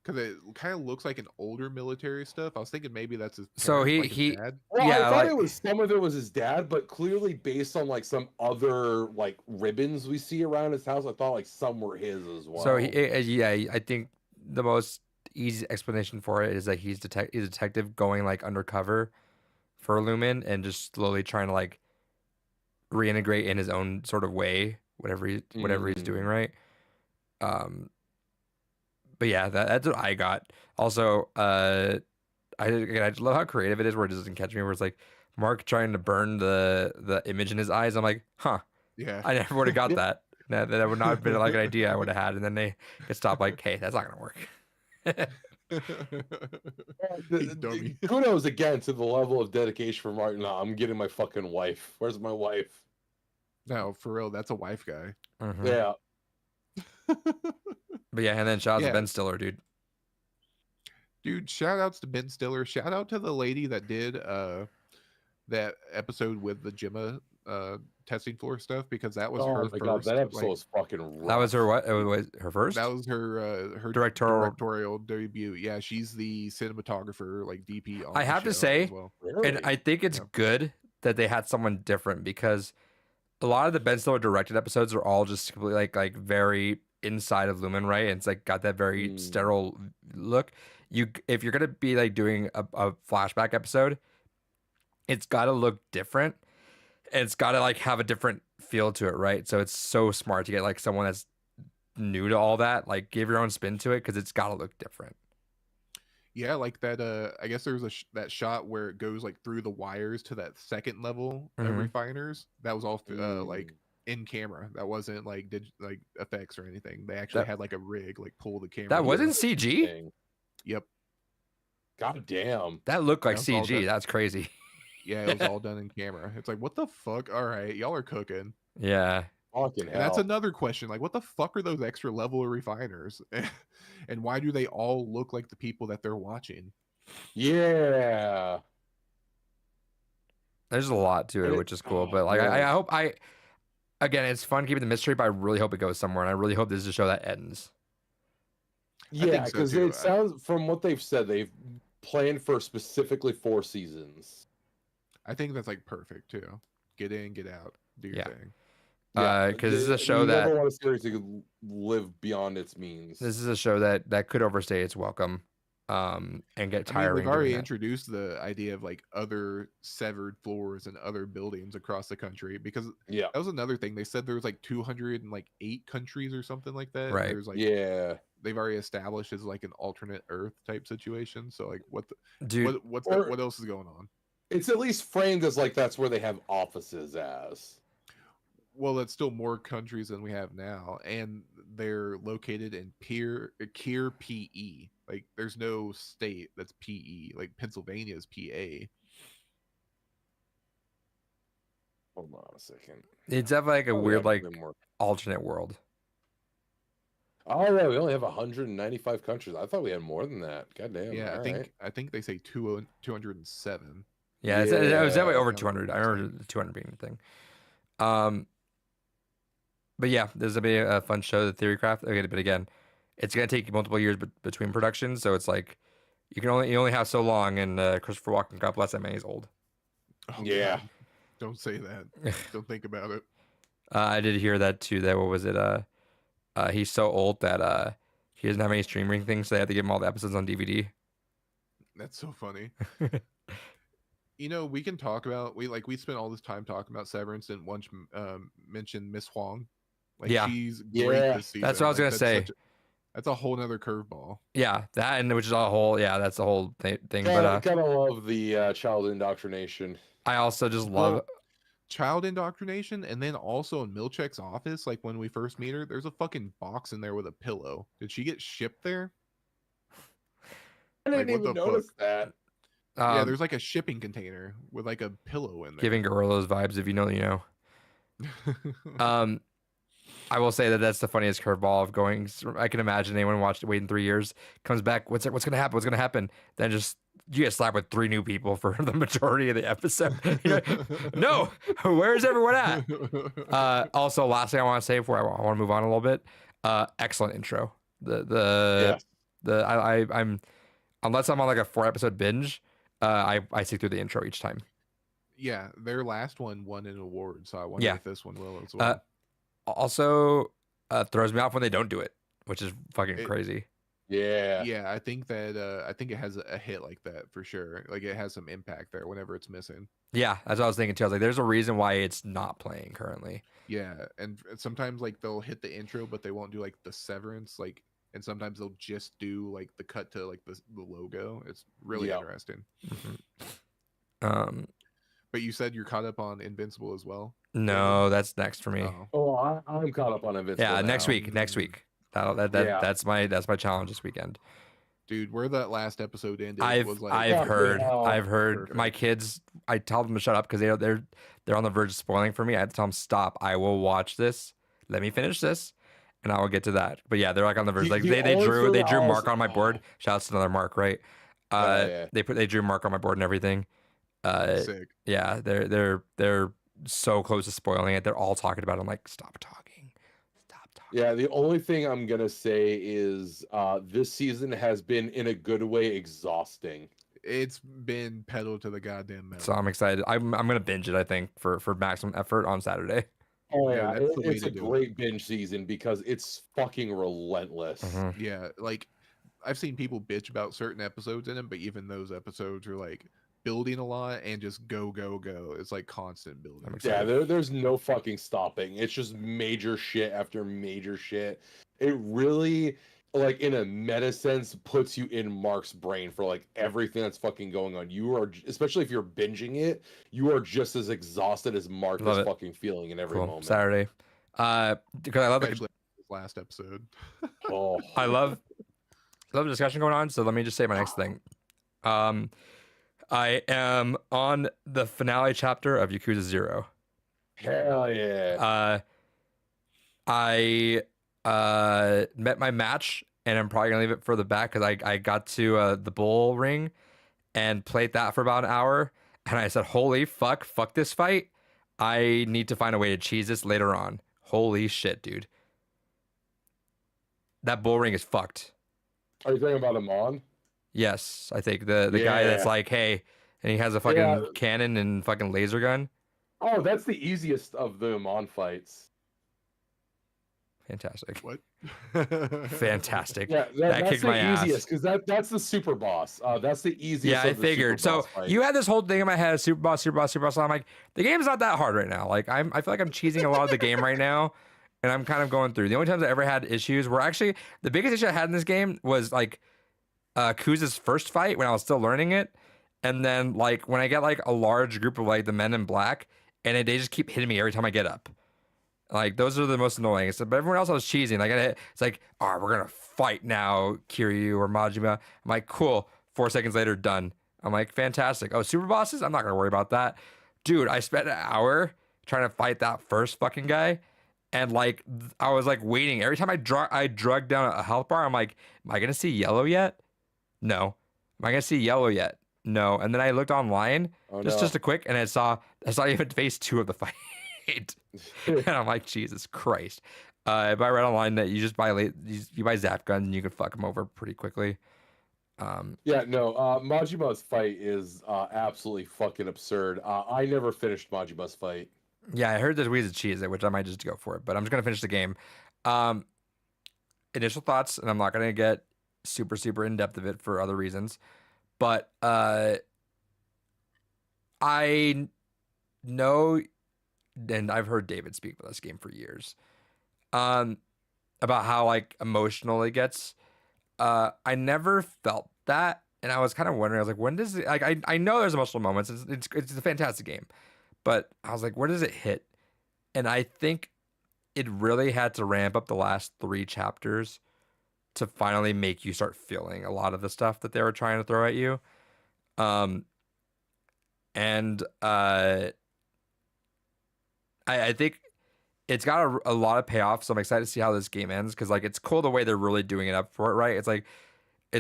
because it kind of looks like an older military stuff. I was thinking maybe that's his. So parents, like his he- dad. Well, Yeah, I thought like- it was some of it was his dad, but clearly based on like some other like ribbons we see around his house, I thought like some were his as well. So yeah, I think the most easy explanation for it is that he's a detective going like undercover for Lumen and just slowly trying to like reintegrate in his own sort of way, whatever he's doing, right? But yeah, that's what I got. Also, I just love how creative it is where it doesn't catch me, where it's like Mark trying to burn the image in his eyes. I'm like, huh, Yeah. I never would have got that. That would not have been like an idea I would have had. And then they stopped like, hey, that's not gonna work. You dummy. Kudos again to the level of dedication for Martin. No, I'm getting my fucking wife. Where's my wife? No, for real, that's a wife guy. Mhm. Yeah. But yeah, and then shout out to Yeah. Ben Stiller, dude. Dude, shout outs to Ben Stiller. Shout out to the lady that did that episode with the Gemma testing floor stuff because that was Oh her my first. god, that episode like, was fucking rough. That was her what? It was her first. that was her Directorial- debut. Yeah, she's the cinematographer, like DP. On I the have to show say, as well. Really? And I think it's Yeah. good that they had someone different because a lot of the Ben Stiller directed episodes are all just completely like very inside of Lumen, right? And it's like got that very Mm. sterile look. If you're gonna be like doing a flashback episode, it's gotta look different. And it's gotta like have a different feel to it, right? So it's so smart to get like someone that's new to all that, like give your own spin to it because it's gotta look different. Yeah, like that. I guess there's that shot where it goes like through the wires to that second level of Mhm. refiners. That was all like Mm. in camera. That wasn't like like effects or anything. They actually That had like a rig like pull the camera that through. wasn't CG. Dang. Yep, God damn. That looked like that was all CG. done. That's crazy. Yeah, it was all done in camera. It's like, what the fuck? All right, y'all are cooking. Yeah. Fucking And that's hell. another question. Like, what the fuck are those extra level of refiners? And why do they all look like the people that they're watching? Yeah. There's a lot to it, And which is cool. But oh, like, I man. hope again, it's fun keeping the mystery, but I really hope it goes somewhere, and I really hope this is a show that ends. Yeah, think so, because too. it sounds from what they've said, they've planned for specifically 4 seasons. I think that's like perfect too. Get in, get out, do your Yeah. thing. Yeah, Because this is a you show that never want a series to live beyond its means. this is a show that could overstay its welcome, and get I mean, tiring. we've doing already that. introduced the idea of like other severed floors and other buildings across the country because Yeah. that was another thing. They said there was like 208 countries or something like that. Right. There's like Yeah. they've already established as like an alternate Earth type situation. So like Dude, what else is going on? It's at least framed as like that's where they have offices as. Well, that's still more countries than we have now, and they're located in Kier, PE. Like, there's no state that's PE. Like Pennsylvania is PA. Hold on a second. it's definitely like a Oh, weird yeah, like even more. alternate world. Oh yeah, we only have 195 countries. I thought we had more than that. God damn. Yeah, all right. I think they say 207. Yeah, it was definitely over Yeah. 200. I remember the 200 being the thing. But yeah, this will be a fun show, the Theorycraft. Okay, but again, it's gonna take multiple years between productions, so it's like you only have so long. And Christopher Walken, God bless that man, he's old. Oh, Yeah. God. Don't say that. Don't think about it. I did hear that too. That what was it? He's so old that he doesn't have any streaming things, so they have to give him all the episodes on DVD. That's so funny. You know, we can talk about we spent all this time talking about Severance and once mentioned Miss Huang. Like, Yeah. she's great Yeah. this season. That's what I was Like, gonna say. That's a whole nother curveball. Yeah, that and which is a whole that's the whole thing. But Gotta love the child indoctrination. I also just love. Child indoctrination, and then also in Milchek's office, like when we first meet her, there's a fucking box in there with a pillow. Did she get shipped there? I didn't Like, what even the notice that. Yeah, there's like a shipping container with like a pillow in there. giving Gorillas vibes, if you know, you know. I will say that's the funniest curveball of going. I can imagine anyone watched it waiting 3 years, comes back. What's gonna happen? What's gonna happen? Then just you get slapped with 3 new people for the majority of the episode. You're like, no, where's everyone at? Also, last thing I want to say before I want to move on a little bit. Excellent intro. I'm unless I'm on like a 4-episode binge, I stick through the intro each time. Yeah, their last one won an award, so I wonder Yeah. if this one will as well. Also, throws me off when they don't do it, which is fucking crazy. Yeah. Yeah, I think that I think it has a hit like that for sure. Like, it has some impact there whenever it's missing. Yeah, that's what I was thinking too. I was like, there's a reason why it's not playing currently. Yeah, and sometimes like they'll hit the intro, but they won't do like the severance, like, and sometimes they'll just do like the cut to like the logo. It's really interesting. Mm-hmm. But you said you're caught up on Invincible as well. No, that's next for me. I'm caught up on Invincible. Yeah, now. next week. That's my challenge this weekend. Dude, where that last episode ended was like I've heard perfect. my kids. I tell them to shut up because they're on the verge of spoiling for me. I have to tell them stop. I will watch this. Let me finish this, and I will get to that. But yeah, they're like on the verge. Like they drew Mark on my board. Shouts to another Mark, right? They drew Mark on my board and everything. Sick. Yeah, they're so close to spoiling it. They're all talking about it. I'm like, stop talking. Yeah, the only thing I'm gonna say is this season has been, in a good way, exhausting. It's been pedal to the goddamn metal. So I'm excited. I'm gonna binge it. I think for maximum effort on Saturday. Oh yeah, that's the way it's to a do great binge season because it's fucking relentless. Mhm. Yeah, like I've seen people bitch about certain episodes in it, but even those episodes are like building a lot and just go. It's like constant building. Yeah, there's no fucking stopping. It's just major shit after major shit. It really, like in a meta sense, puts you in Mark's brain for like everything that's fucking going on. You are, especially if you're binging it, you are just as exhausted as Mark Love is it. fucking feeling in every Cool. moment. Saturday. Because I love the Especially this last episode. Oh, I love the discussion going on. So let me just say my next thing. I am on the finale chapter of Yakuza 0. hell yeah. I met my match, and I'm probably gonna leave it for the back because I got to the bull ring and played that for about an hour, and I said, "Holy fuck this fight! I need to find a way to cheese this later on." Holy shit, dude! That bull ring is fucked. Are you talking about Amon? Yes, I think the guy that's Yeah. like, hey, and he has a fucking Yeah. cannon and fucking laser gun. Oh, that's the easiest of the Amon fights. Fantastic. What? Fantastic. Yeah, That that's kicked the my ass. easiest because that's the super boss. That's the easiest. Yeah, I of the figured. super So boss fights. you had this whole thing in my head, super boss. I'm like, the game's not that hard right now. Like I feel like I'm cheesing a lot of the game right now, and I'm kind of going through. The only times I ever had issues were actually the biggest issue I had in this game was like Kuza's first fight when I was still learning it, and then like when I get like a large group of like the men in black, and they just keep hitting me every time I get up. Like those are the most annoying. So, but everyone else I was cheesing. Like it's like, all right, we're gonna fight now, Kiryu or Majima. I'm like, cool. 4 seconds later, done. I'm like, fantastic. Oh, super bosses? I'm not gonna worry about that, dude. I spent an hour trying to fight that first fucking guy, and like I was like waiting every time I drug down a health bar. I'm like, am I gonna see yellow yet? No. Am I gonna see yellow yet? No. And then I looked online, just a quick, and I saw even phase 2 of the fight. And I'm like, Jesus Christ. If I read online that you just buy you buy zap guns and you can fuck them over pretty quickly. Yeah, no, Majima's fight is absolutely fucking absurd. I never finished Majima's fight. Yeah, I heard there's ways to cheese it, which I might just go for it, but I'm just gonna finish the game. Initial thoughts, and I'm not gonna get super in depth of it for other reasons, but I know, and I've heard David speak about this game for years, about how like emotional it gets. I never felt that, and I was kind of wondering. I was like, when does it? Like, I know there's emotional moments. It's a fantastic game, but I was like, where does it hit? And I think it really had to ramp up the last 3 chapters to finally make you start feeling a lot of the stuff that they were trying to throw at you. I think it's got a lot of payoff, so I'm excited to see how this game ends because like it's cool the way they're really doing it up for it, right? It's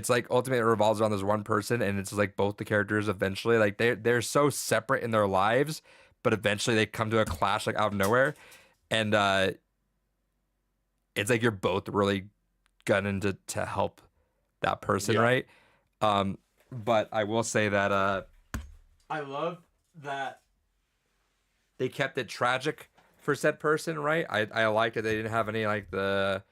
like ultimately it revolves around this one person, and it's like both the characters eventually like they're so separate in their lives, but eventually they come to a clash like out of nowhere, and it's like you're both really gunning to help that person, Yeah. right? But I will say that I love that they kept it tragic for said person, right? I liked that they didn't have any like the,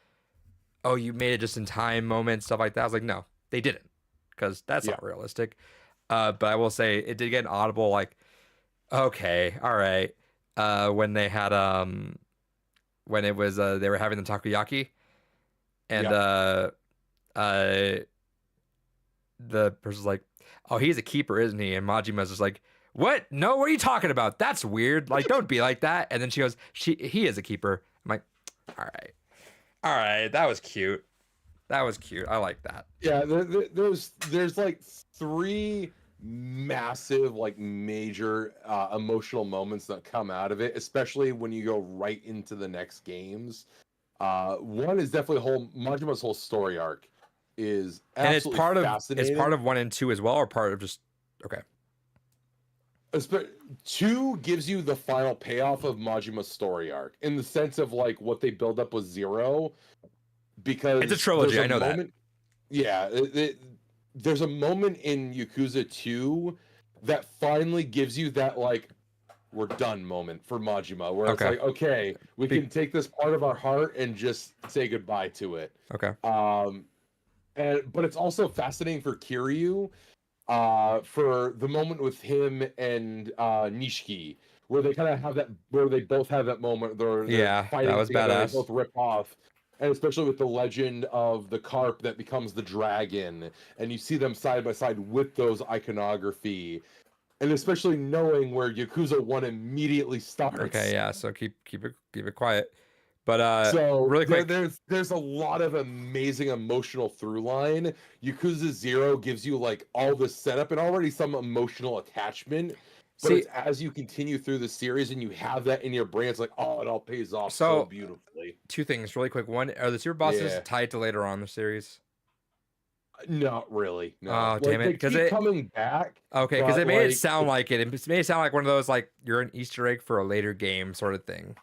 oh, you made it just in time moment, stuff like that. I was like, no, they didn't, because that's not realistic. But I will say it did get an audible like, okay, all right. When they had when it was they were having the takoyaki, and the person's like, oh, he's a keeper, isn't he? And Majima's just like, what? No, what are you talking about? That's weird. Like, don't be like that. And then she goes, he is a keeper. I'm like, all right, that was cute. I like that. Yeah, there's like 3 massive, like major emotional moments that come out of it, especially when you go right into the next games. One is definitely Majima's whole story arc is absolutely fascinating. It's part of 1 and 2 as well, or part of just okay. 2 gives you the final payoff of Majima's story arc in the sense of like what they build up with 0, because it's a trilogy. I know that. Yeah, there's a moment in Yakuza 2 that finally gives you that like we're done moment for Majima, where it's like, okay, we can take this part of our heart and just say goodbye to it. Okay. But it's also fascinating for Kiryu, for the moment with him and Nishiki, where they kind of have that, where they both have that moment. They're Yeah, fighting that was together, badass. they both rip off. And especially with the legend of the carp that becomes the dragon, and you see them side by side with those iconography, and especially knowing where Yakuza 1 immediately starts. Okay, yeah. So keep it quiet. But So really quick, there's a lot of amazing emotional through line. Yakuza 0 gives you like all the setup and already some emotional attachment. But see, it's as you continue through the series and you have that in your brain, it's like, oh, it all pays off so So- beautifully. two things really quick. One, are the super bosses Yeah. tied to later on in the series? Not really. No. Oh, damn it, They 'cause keep it- coming back. Okay, because but, it made it like, sound like it. It made it sound like one of those like you're an Easter egg for a later game sort of thing.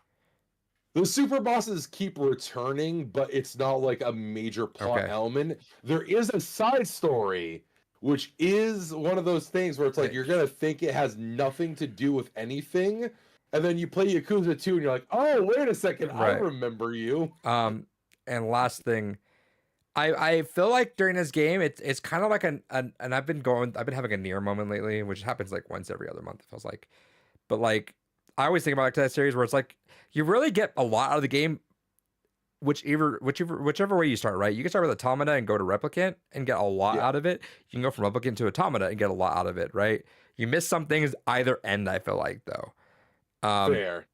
the super bosses keep returning, but it's not like a major plot Okay. element. There is a side story, which is one of those things where it's like Right. you're gonna think it has nothing to do with anything, and then you play Yakuza 2 and you're like, oh, wait a second, I Right. remember you. And last thing, I feel like during this game, it's kind of like and I've been having a near moment lately, which happens like once every other month. It feels like, but like I always think about like that series where it's like you really get a lot out of the game, whichever way you start. Right, you can start with Automata and go to Replicant and get a lot Yeah. out of it. You can go from Replicant to Automata and get a lot out of it. Right, you miss some things either end. I feel like though. Fair.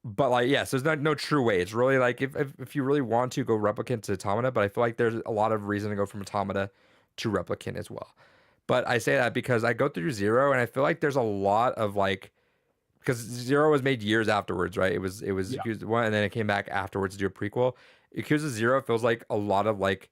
But like, yes, there's no true way. It's really like if you really want to go Replicant to Automata, but I feel like there's a lot of reason to go from Automata to Replicant as well. But I say that because I go through Zero and I feel like there's a lot of like because Zero was made years afterwards, right? It was Yeah. Yakuza 1 and then it came back afterwards to do a prequel. Yakuza 0 feels like a lot of like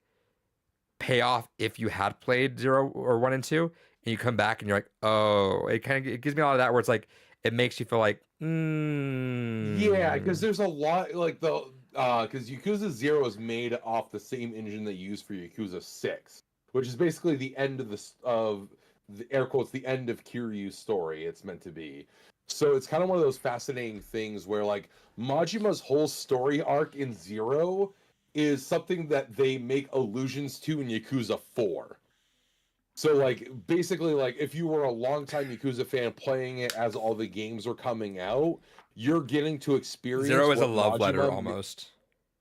payoff if you had played 0 or 1 and 2 and you come back and you're like, oh, it gives me a lot of that where it's like it makes you feel like Yeah, because there's a lot like the because Yakuza 0 is made off the same engine they use for Yakuza 6, which is basically the end of the air quotes the end of Kiryu's story. It's meant to be. So it's kind of one of those fascinating things where like Majima's whole story arc in 0 is something that they make allusions to in Yakuza 4. So like basically like if you were a longtime Yakuza fan playing it as all the games were coming out, you're getting to experience Zero is a what love letter Majima- almost.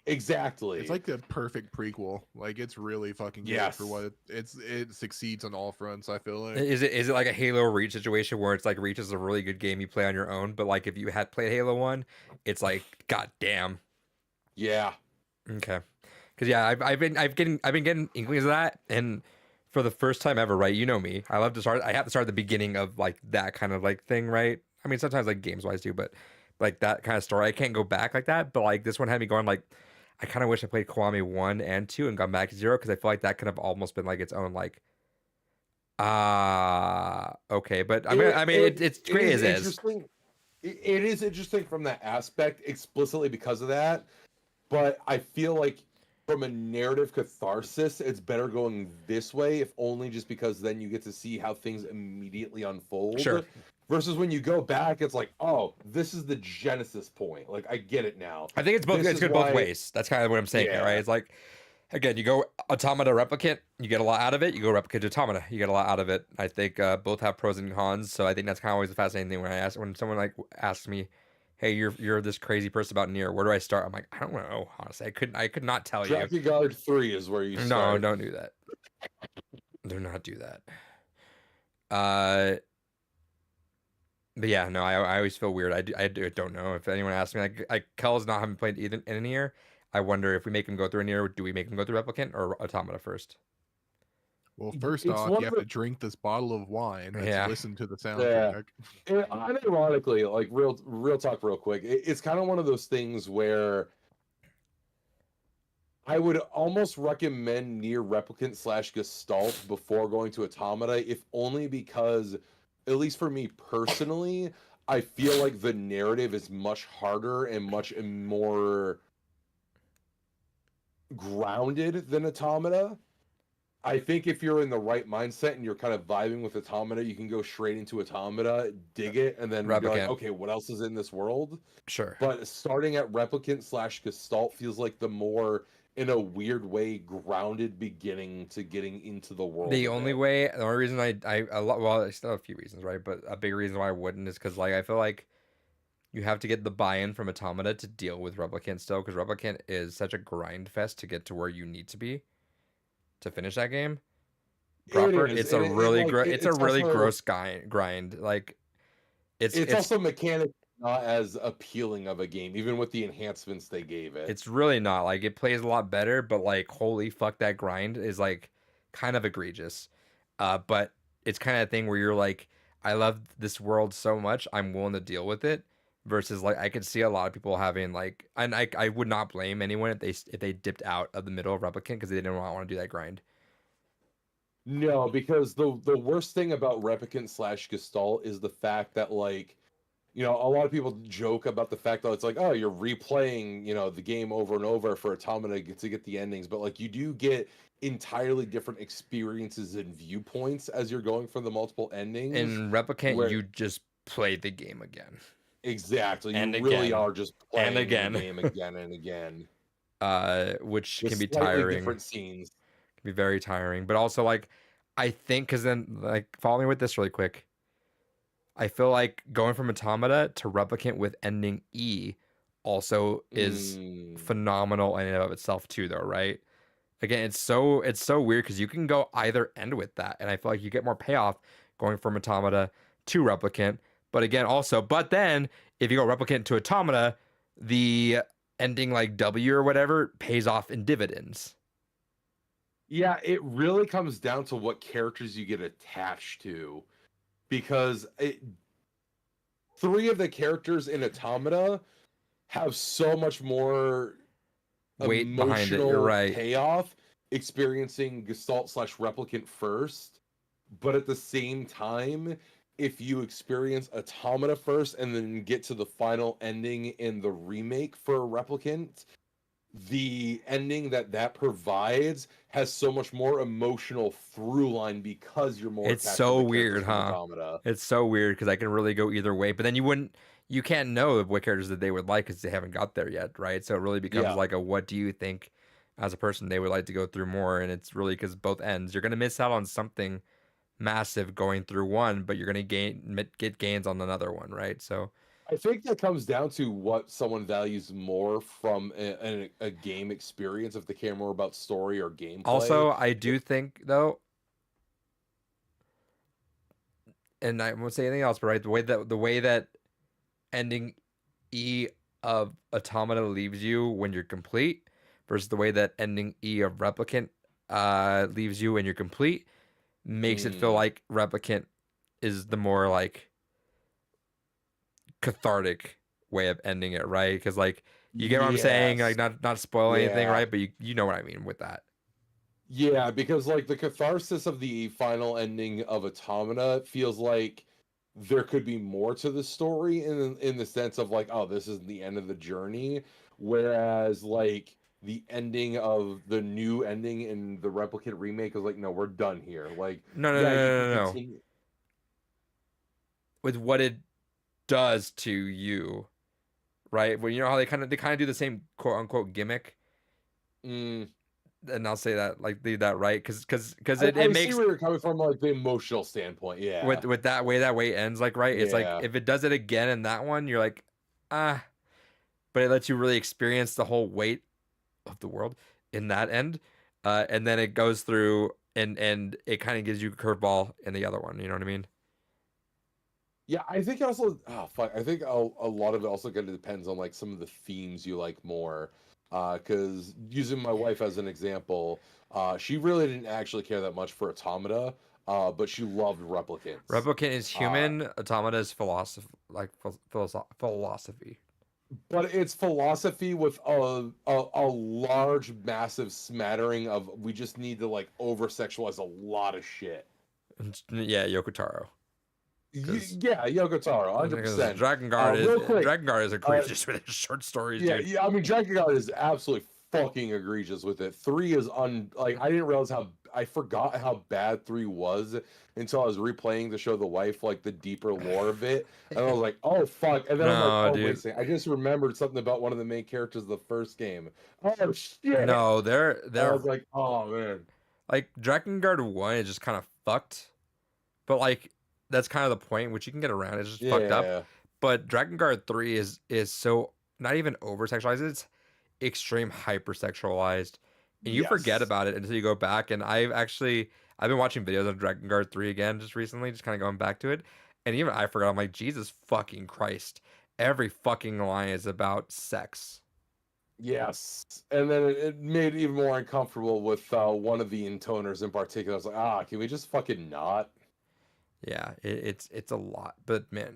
Exactly. It's like the perfect prequel. Like it's really fucking good Yes. for what it succeeds on all fronts. I feel like. Is it like a Halo Reach situation where it's like Reach is a really good game you play on your own, but like if you had played Halo 1, it's like god damn. Yeah. Okay. Cuz yeah, I've been getting inklings of that and for the first time ever, right? You know me. I have to start at the beginning of like that kind of like thing, right? I mean, sometimes like games wise do, but like that kind of story, I can't go back like that, but like this one had me going like I kind of wish I played Kiwami 1 and 2 and gone back to 0 because I feel like that could have almost been like its own like okay, but it's great as is. Interesting. It is interesting from that aspect explicitly because of that, but I feel like from a narrative catharsis, it's better going this way, if only just because then you get to see how things immediately unfold. Sure. Versus when you go back, it's like, oh, this is the genesis point. Like I get it now. I think it's both. This It's is good both why- ways. That's kind of what I'm saying here, right? Yeah. It's like, again, you go Automata Replicant, you get a lot out of it. You go Replicant to Automata, you get a lot out of it. I think both have pros and cons. So I think that's kind of always a fascinating thing when someone like asks me, "Hey, you're this crazy person about Nier. Where do I start?" I'm like, I don't know. Honestly, I could not tell you. Drakengard 3 is where you No, start. don't do that. Do not do that. But yeah, no, I always feel weird. I don't know if anyone asks me like Kel's not having played either in a Nier. I wonder if we make him go through a Nier, do we make him go through Replicant or Automata first? Well, first It's off, one you of have the- to drink this bottle of wine and Yeah. listen to the soundtrack. And unironically, like real talk, real quick, it's kind of one of those things where I would almost recommend Nier Replicant / Gestalt before going to Automata, if only because, at least for me personally, I feel like the narrative is much harder and much more grounded than Automata. I think if you're in the right mindset and you're kind of vibing with Automata, you can go straight into Automata, dig it, and then be like, Replicant. okay, what else is in this world? Sure. But starting at Replicant / Gestalt feels like the more, in a weird way, grounded beginning to getting into the world. The of only it. way, the only reason well, I still have a few reasons, right? But a big reason why I wouldn't is because like I feel like you have to get the buy-in from Automata to deal with Replicant still, because Replicant is such a grind fest to get to where you need to be to finish that game. Proper, It is. it's a And really like, it's a it's really also, gross grind. Like it's also mechanically not as appealing of a game, even with the enhancements they gave it. it's really not. Like it plays a lot better, but like holy fuck, that grind is like kind of egregious. But it's kind of a thing where you're like, I love this world so much, I'm willing to deal with it. Versus like I could see a lot of people having like, and I would not blame anyone if they dipped out of the middle of Replicant because they didn't want to do that grind. No, because the worst thing about Replicant / Gestalt is the fact that, like, you know, a lot of people joke about the fact that it's like, oh, you're replaying, you know, the game over and over for Automata to get the endings, but like you do get entirely different experiences and viewpoints as you're going from the multiple endings. In Replicant, where- you just play the game again. Exactly, And you really again. are just And playing again. the game again and again. Which With can be slightly tiring. different scenes. Can be very tiring. But also like I think because then like follow me with this really quick. I feel like going from Automata to Replicant with ending E also is phenomenal in and of itself too, though, right? Again, it's so weird because you can go either end with that, and I feel like you get more payoff going from Automata to Replicant. But again, also, but then if you go Replicant to Automata, the ending like W or whatever pays off in dividends. Yeah, it really comes down to what characters you get attached to. Because 3 of the characters in Automata have so much more Weight behind it, you're emotional right. payoff experiencing Gestalt / Replicant first. But at the same time, if you experience Automata first and then get to the final ending in the remake for Replicant, the ending that provides has so much more emotional through line because you're more It's attached so to the weird, characters from huh? Automata. It's so weird because I can really go either way, but then you can't know what characters that they would like because they haven't got there yet, right? So it really becomes Yeah. like a what do you think as a person they would like to go through more, and it's really because both ends you're gonna miss out on something massive going through one, but you're gonna get gains on another one, right? So I think that comes down to what someone values more from a game experience, if they care more about story or gameplay. also I do think though, and I won't say anything else, but right, the way that ending E of Automata leaves you when you're complete versus the way that ending E of Replicant leaves you when you're complete makes it feel like Replicant is the more like cathartic way of ending it, right? Because like you get what I'm saying, like not spoil anything, right? But you know what I mean with that. Yeah, because like the catharsis of the final ending of Automata feels like there could be more to the story in the sense of like, oh, this is the end of the journey, whereas like the ending of the new ending in the Replicant remake is like, no, we're done here. Like, No. With what it does to you, right? Well, you know how they kind of do the same quote unquote gimmick. And I'll say that like leave that right because it makes see where you're coming from, like the emotional standpoint. Yeah, with that way ends like right. It's like if it does it again in that one, you're like but it lets you really experience the whole weight of the world in that end, and then it goes through and it kind of gives you a curveball in the other one. You know what I mean? Yeah, I think also, I think a lot of it also kind of depends on like some of the themes you like more. Because using my wife as an example, she really didn't actually care that much for Automata, but she loved Replicants. Replicant is human. Automata is philosophy. But it's philosophy with a large, massive smattering of we just need to like over sexualize a lot of shit. Yeah, Yoko Taro. Yeah, Yoko Taro, 100%. Drakengard is egregious with his short stories, dude. Yeah, I mean, Drakengard is absolutely fucking egregious with it. 3 is like, I didn't realize I forgot how bad 3 was until I was replaying to show the wife like the deeper lore of it, and I was like, oh fuck, and then I'm like, oh wait a second, I just remembered something about one of the main characters of the first game. Oh shit! No, they're I was like, oh man, like Drakengard 1 is just kind of fucked, but like that's kind of the point, which you can get around. It's just fucked up. But Dragon Guard 3 is so not even over sexualized, it's extreme hypersexualized. And you forget Yes. about it until you go back. And I've been watching videos of Dragon Guard 3 again just recently, just kind of going back to it. And even I forgot, I'm like, Jesus fucking Christ. Every fucking line is about sex. Yes, and then it made it even more uncomfortable with one of the intoners in particular. I was like, can we just fucking not? Yeah, it's a lot. But man,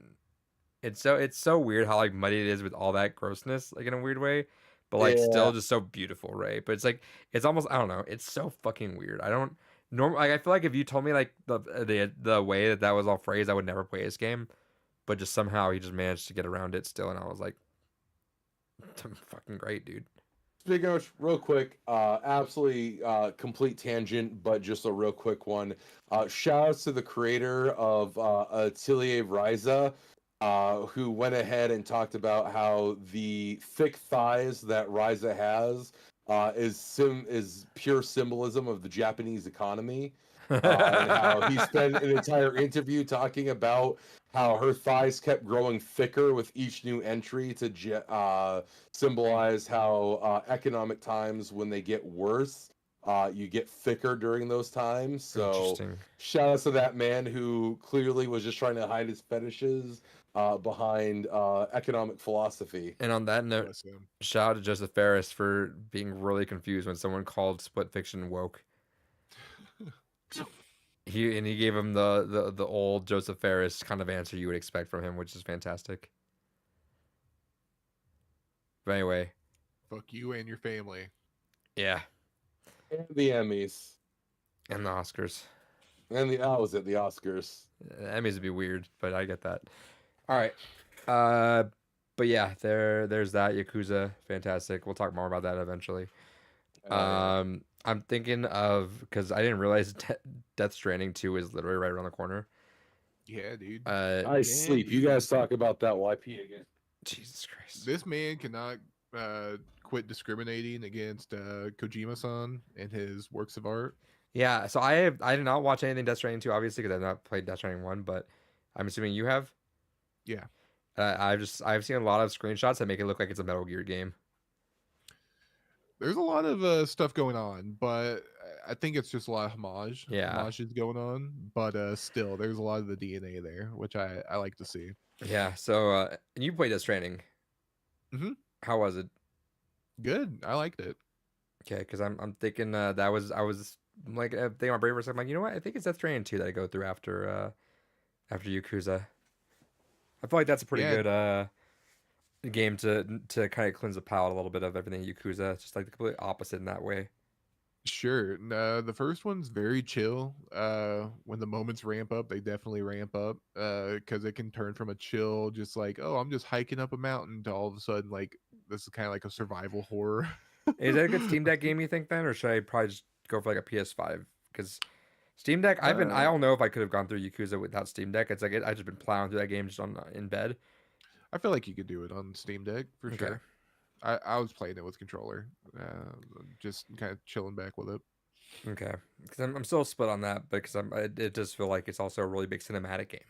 it's so weird how like muddy it is with all that grossness, like in a weird way. But like Yeah, still just so beautiful, right? But it's like it's almost I don't know, it's so fucking weird. I don't normal like I feel like if you told me like the way that was all phrased, I would never play this game. But just somehow he just managed to get around it still, and I was like, fucking great, dude. speaking of which, real quick, absolutely complete tangent, but just a real quick one. Shout outs to the creator of Atelier Ryza, who went ahead and talked about how the thick thighs that Ryza has is pure symbolism of the Japanese economy. And how he spent an entire interview talking about how her thighs kept growing thicker with each new entry to symbolize how economic times, when they get worse, you get thicker during those times. So Interesting. shout out to that man who clearly was just trying to hide his fetishes behind economic philosophy. And on that note, Bless him. shout out to Joseph Ferris for being really confused when someone called Split Fiction woke. He gave him the old Joseph Ferris kind of answer you would expect from him, which is fantastic. But anyway, Fuck you and your family. yeah, And the Emmys. and the Oscars. And the the Oscars. Emmys would be weird, but I get that. All right, but yeah, there's that Yakuza, fantastic. We'll talk more about that eventually. I'm thinking of because I didn't realize Death Stranding 2 is literally right around the corner. Yeah, dude. I sleep. You guys talk about that while I pee again. Jesus Christ. This man cannot quit discriminating against Kojima-san and his works of art. Yeah, so I did not watch anything Death Stranding 2, obviously, because I've not played Death Stranding 1, but I'm assuming you have. Yeah. I've seen a lot of screenshots that make it look like it's a Metal Gear game. There's a lot of stuff going on, but I think it's just a lot of Yeah. homages going on. But still, there's a lot of the DNA there, which I like to see. Yeah, so and you played Death Stranding. Mhm. How was it? Good. I liked it. Okay, because I'm thinking I was like thinking my brain for a second, I'm like, you know what? I think it's Death Stranding 2 that I go through after Yakuza. I feel like that's a pretty Yeah. good game to kind of cleanse the palate a little bit of everything Yakuza. It's just like the complete opposite in that way. Sure. The first one's very chill. When the moments ramp up, they definitely ramp up. Because it can turn from a chill, just like, oh, I'm just hiking up a mountain, to all of a sudden, like, this is kind of like a survival horror. Is that a good Steam Deck game, you think, then, or should I probably just go for like a PS5? Because Steam Deck, I don't know if I could have gone through Yakuza without Steam Deck. It's like I just been plowing through that game just on in bed. I feel like you could do it on Steam Deck for Okay. sure. I was playing it with controller, just kind of chilling back with it. Okay, because I'm still split on that, because it does feel like it's also a really big cinematic game.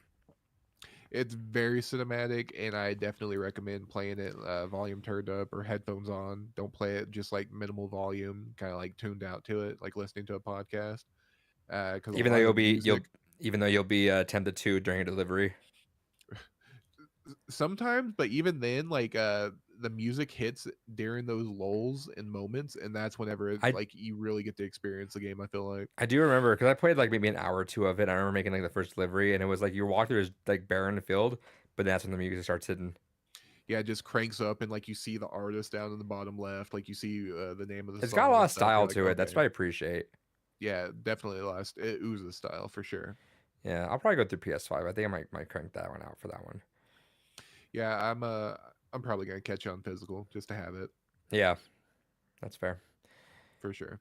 It's very cinematic, and I definitely recommend playing it volume turned up or headphones on. Don't play it just like minimal volume, kind of like tuned out to it, like listening to a podcast. Because Even though you'll be tempted to during a delivery. sometimes, but even then, like the music hits during those lulls and moments, and that's whenever like you really get to experience the game. I feel like I do remember because I played like maybe an hour or two of it. I remember making like the first delivery, and it was like you walk through this like barren field, but that's when the music starts hitting. yeah, it just cranks up, and like you see the artist down in the bottom left, like you see the name of the It's song got a lot and of stuff. You're style like, to it. That's okay. what I appreciate. Yeah, definitely it oozes style for sure. Yeah, I'll probably go through PS5. I think I might crank that one out for that one. Yeah, I'm probably gonna catch on physical just to have it Yeah, that's fair. for sure.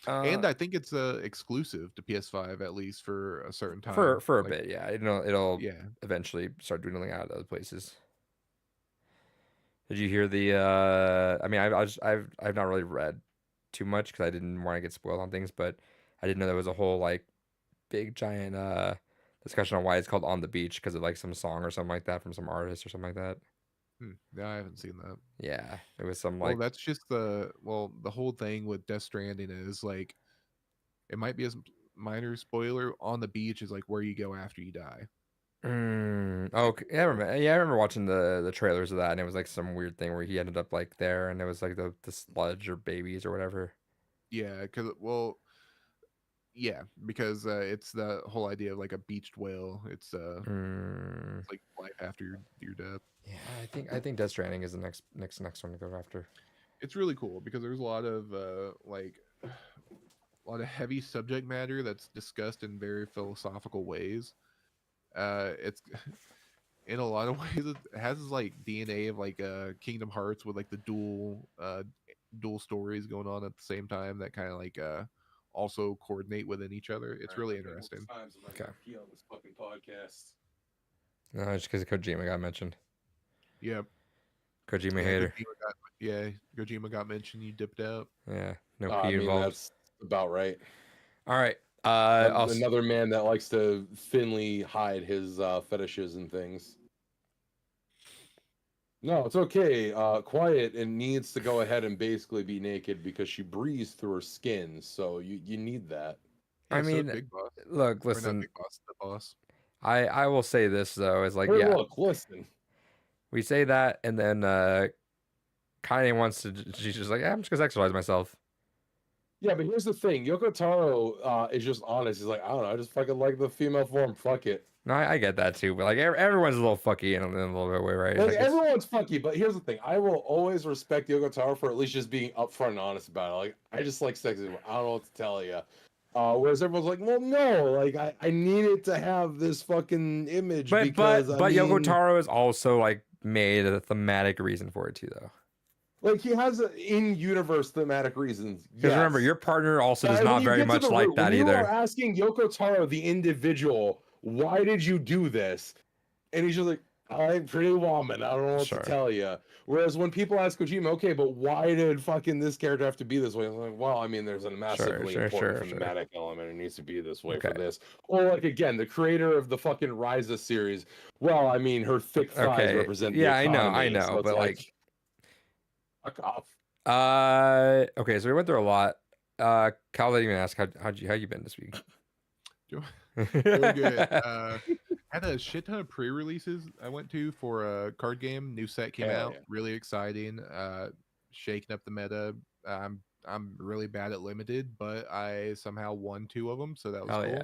And I think it's exclusive to PS5 at least for a certain time. For a Like, bit. Yeah, it'll yeah. eventually start dwindling out of other places. Did you hear the? I mean, I've not really read too much because I didn't want to get spoiled on things, but I didn't know there was a whole like big giant. discussion on why it's called On the Beach because of like some song or something like that from some artist or something like that. No, I haven't seen that. Yeah, it was some Well, like that's just the whole thing with Death Stranding is like it might be a minor spoiler. On the beach is like where you go after you die. Okay. Yeah, I remember watching the trailers of that, and it was like some weird thing where he ended up like there, and it was like the sludge or babies or whatever. Yeah, because it's the whole idea of like a beached whale. It's Mm, like life after your death. yeah, I think Death Stranding is the next one to go after. It's really cool because there's a lot of a lot of heavy subject matter that's discussed in very philosophical ways. It's in a lot of ways it has this, like DNA of like Kingdom Hearts with like the dual stories going on at the same time that kind of like also coordinate within each other. It's really interesting. Okay. On this fucking podcast. No, just because Kojima got mentioned. Yeah, Kojima hater. Kojima got mentioned. You dipped out. Yeah, no I pee mean, involved. that's about right. All right. Another man that likes to thinly hide his fetishes and things. No, it's okay. Quiet and needs to go ahead and basically be naked because she breathes through her skin. So you need that. I Yeah, so mean, Big Boss. look, Or not listen. Big Boss, the boss. I will say this though, is like Hey, yeah, look, listen. we say that, and then Kanye wants to. She's just like, yeah, I'm just gonna sexualize myself. Yeah, but here's the thing. Yoko Taro is just honest. He's like, I don't know. I just fucking like the female form. Fuck it. No, I get that too, but like everyone's a little fucky in a little bit way, right? Like, Like, it's- everyone's fucky, but here's the thing. I will always respect Yoko Taro for at least just being upfront and honest about it. Like, I just like sexy. I don't know what to tell you. Whereas everyone's like, well, no, like I needed to have this fucking image but because but Yoko Taro has also like made a thematic reason for it too, though. like he has in-universe thematic reasons. Because remember, your partner also does not very much like that when either. You are asking Yoko Taro, the individual, why did you do this? And he's just like, I'm pretty woman. I don't know what Sure. to tell you. Whereas when people ask Kojima, okay, but why did fucking this character have to be this way? I'm like, well, I mean, there's a massively important thematic element. It needs to be this way for this. Or like again, the creator of the fucking Ryza series. Well, I mean, her thick thighs represent. Yeah, the economy, I know, so but like, fuck off. Okay, so we went through a lot. Cal didn't even ask how you been this week. Really good. Had a shit ton of pre-releases I went to for a card game. New set came out. Yeah. Really exciting. Shaking up the meta. I'm really bad at limited, but I somehow won 2 of them, so that was cool.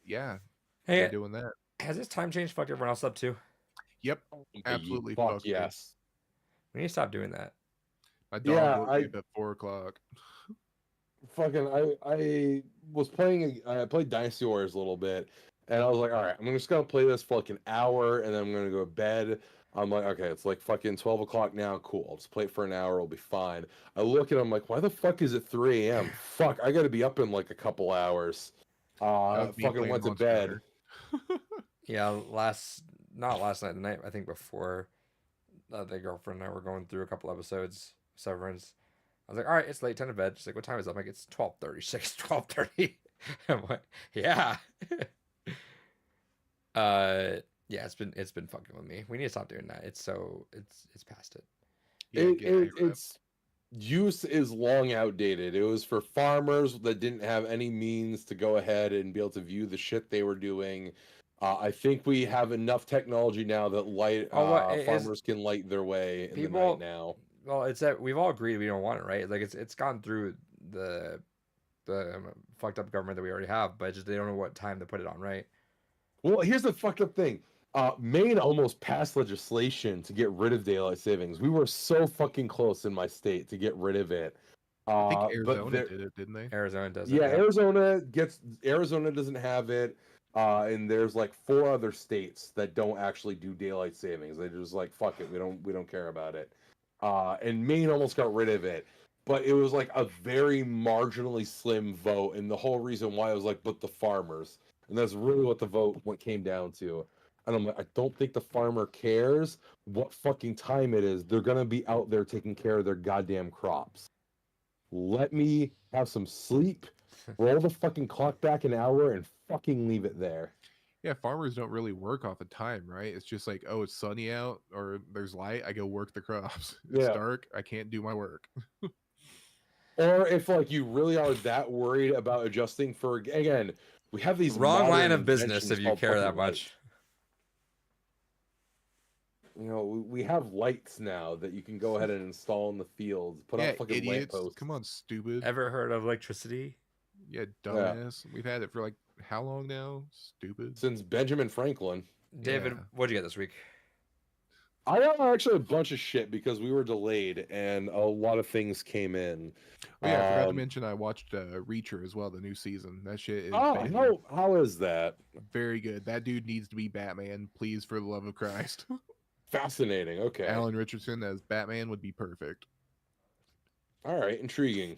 Yeah. Hey, been doing that. Has this time change fucked everyone else up too? Yep. Absolutely. Fuck yes. We need to stop doing that. My dog woke me up at 4:00. Fucking I was playing I played Dynasty Warriors a little bit, and I was like, all right, I'm just gonna play this for like an hour and then I'm gonna go to bed. I'm like, okay, it's like fucking 12 o'clock now. Cool, I'll just play it for an hour, it'll be fine. I look at it, I'm like, why the fuck is it 3 a.m.? Fuck, I gotta be up in like a couple hours. Fucking went to bed. Yeah, not last night, the night I think before, the girlfriend and I were going through a couple episodes, Severance. I was like, all right, it's late, time to bed. She's like, what time is it? I'm like, it's 12:30. She's like, it's 12:30. I'm like, yeah. Yeah, it's been fucking with me. We need to stop doing that. It's past it. Its use is long outdated. It was for farmers that didn't have any means to go ahead and be able to view the shit they were doing. I think we have enough technology now that farmers can light their way in the night now. Well, it's that we've all agreed we don't want it, right? Like it's gone through the fucked up government that we already have, but just they don't know what time to put it on, right? Well, here's the fucked up thing. Maine almost passed legislation to get rid of daylight savings. We were so fucking close in my state to get rid of it. I think Arizona did it, didn't they? Arizona does. Yeah, Arizona doesn't have it. And there's like 4 other states that don't actually do daylight savings. They're just like, fuck it, we don't care about it. And Maine almost got rid of it, but it was like a very marginally slim vote, and the whole reason why was like, but the farmers, and that's really what the vote came down to. And I'm like, I don't think the farmer cares what fucking time it is. They're gonna be out there taking care of their goddamn crops. Let me have some sleep Roll the fucking clock back an hour and fucking leave it there. Yeah, farmers don't really work off of time, right? It's just like, oh, it's sunny out or there's light, I go work the crops. It's Yeah. dark, I can't do my work. Or if like you really are that worried about adjusting for, again, we have these Wrong modern line of business inventions if you called care that fucking much. lights. You know, we have lights now that you can go ahead and install in the field. Put Yeah, up fucking idiots. lampposts. Come on, stupid. Ever heard of electricity? Yeah, dumbass. We've had it for like how long now? Stupid. Since Benjamin Franklin. David, Yeah. what'd you get this week? I got actually a bunch of shit because we were delayed and a lot of things came in. Oh, yeah, I forgot to mention I watched Reacher as well, the new season. That shit is Oh, banging. how is that? Very good. That dude needs to be Batman, please, for the love of Christ. Fascinating. Okay. Alan Richardson as Batman would be perfect. All right, intriguing.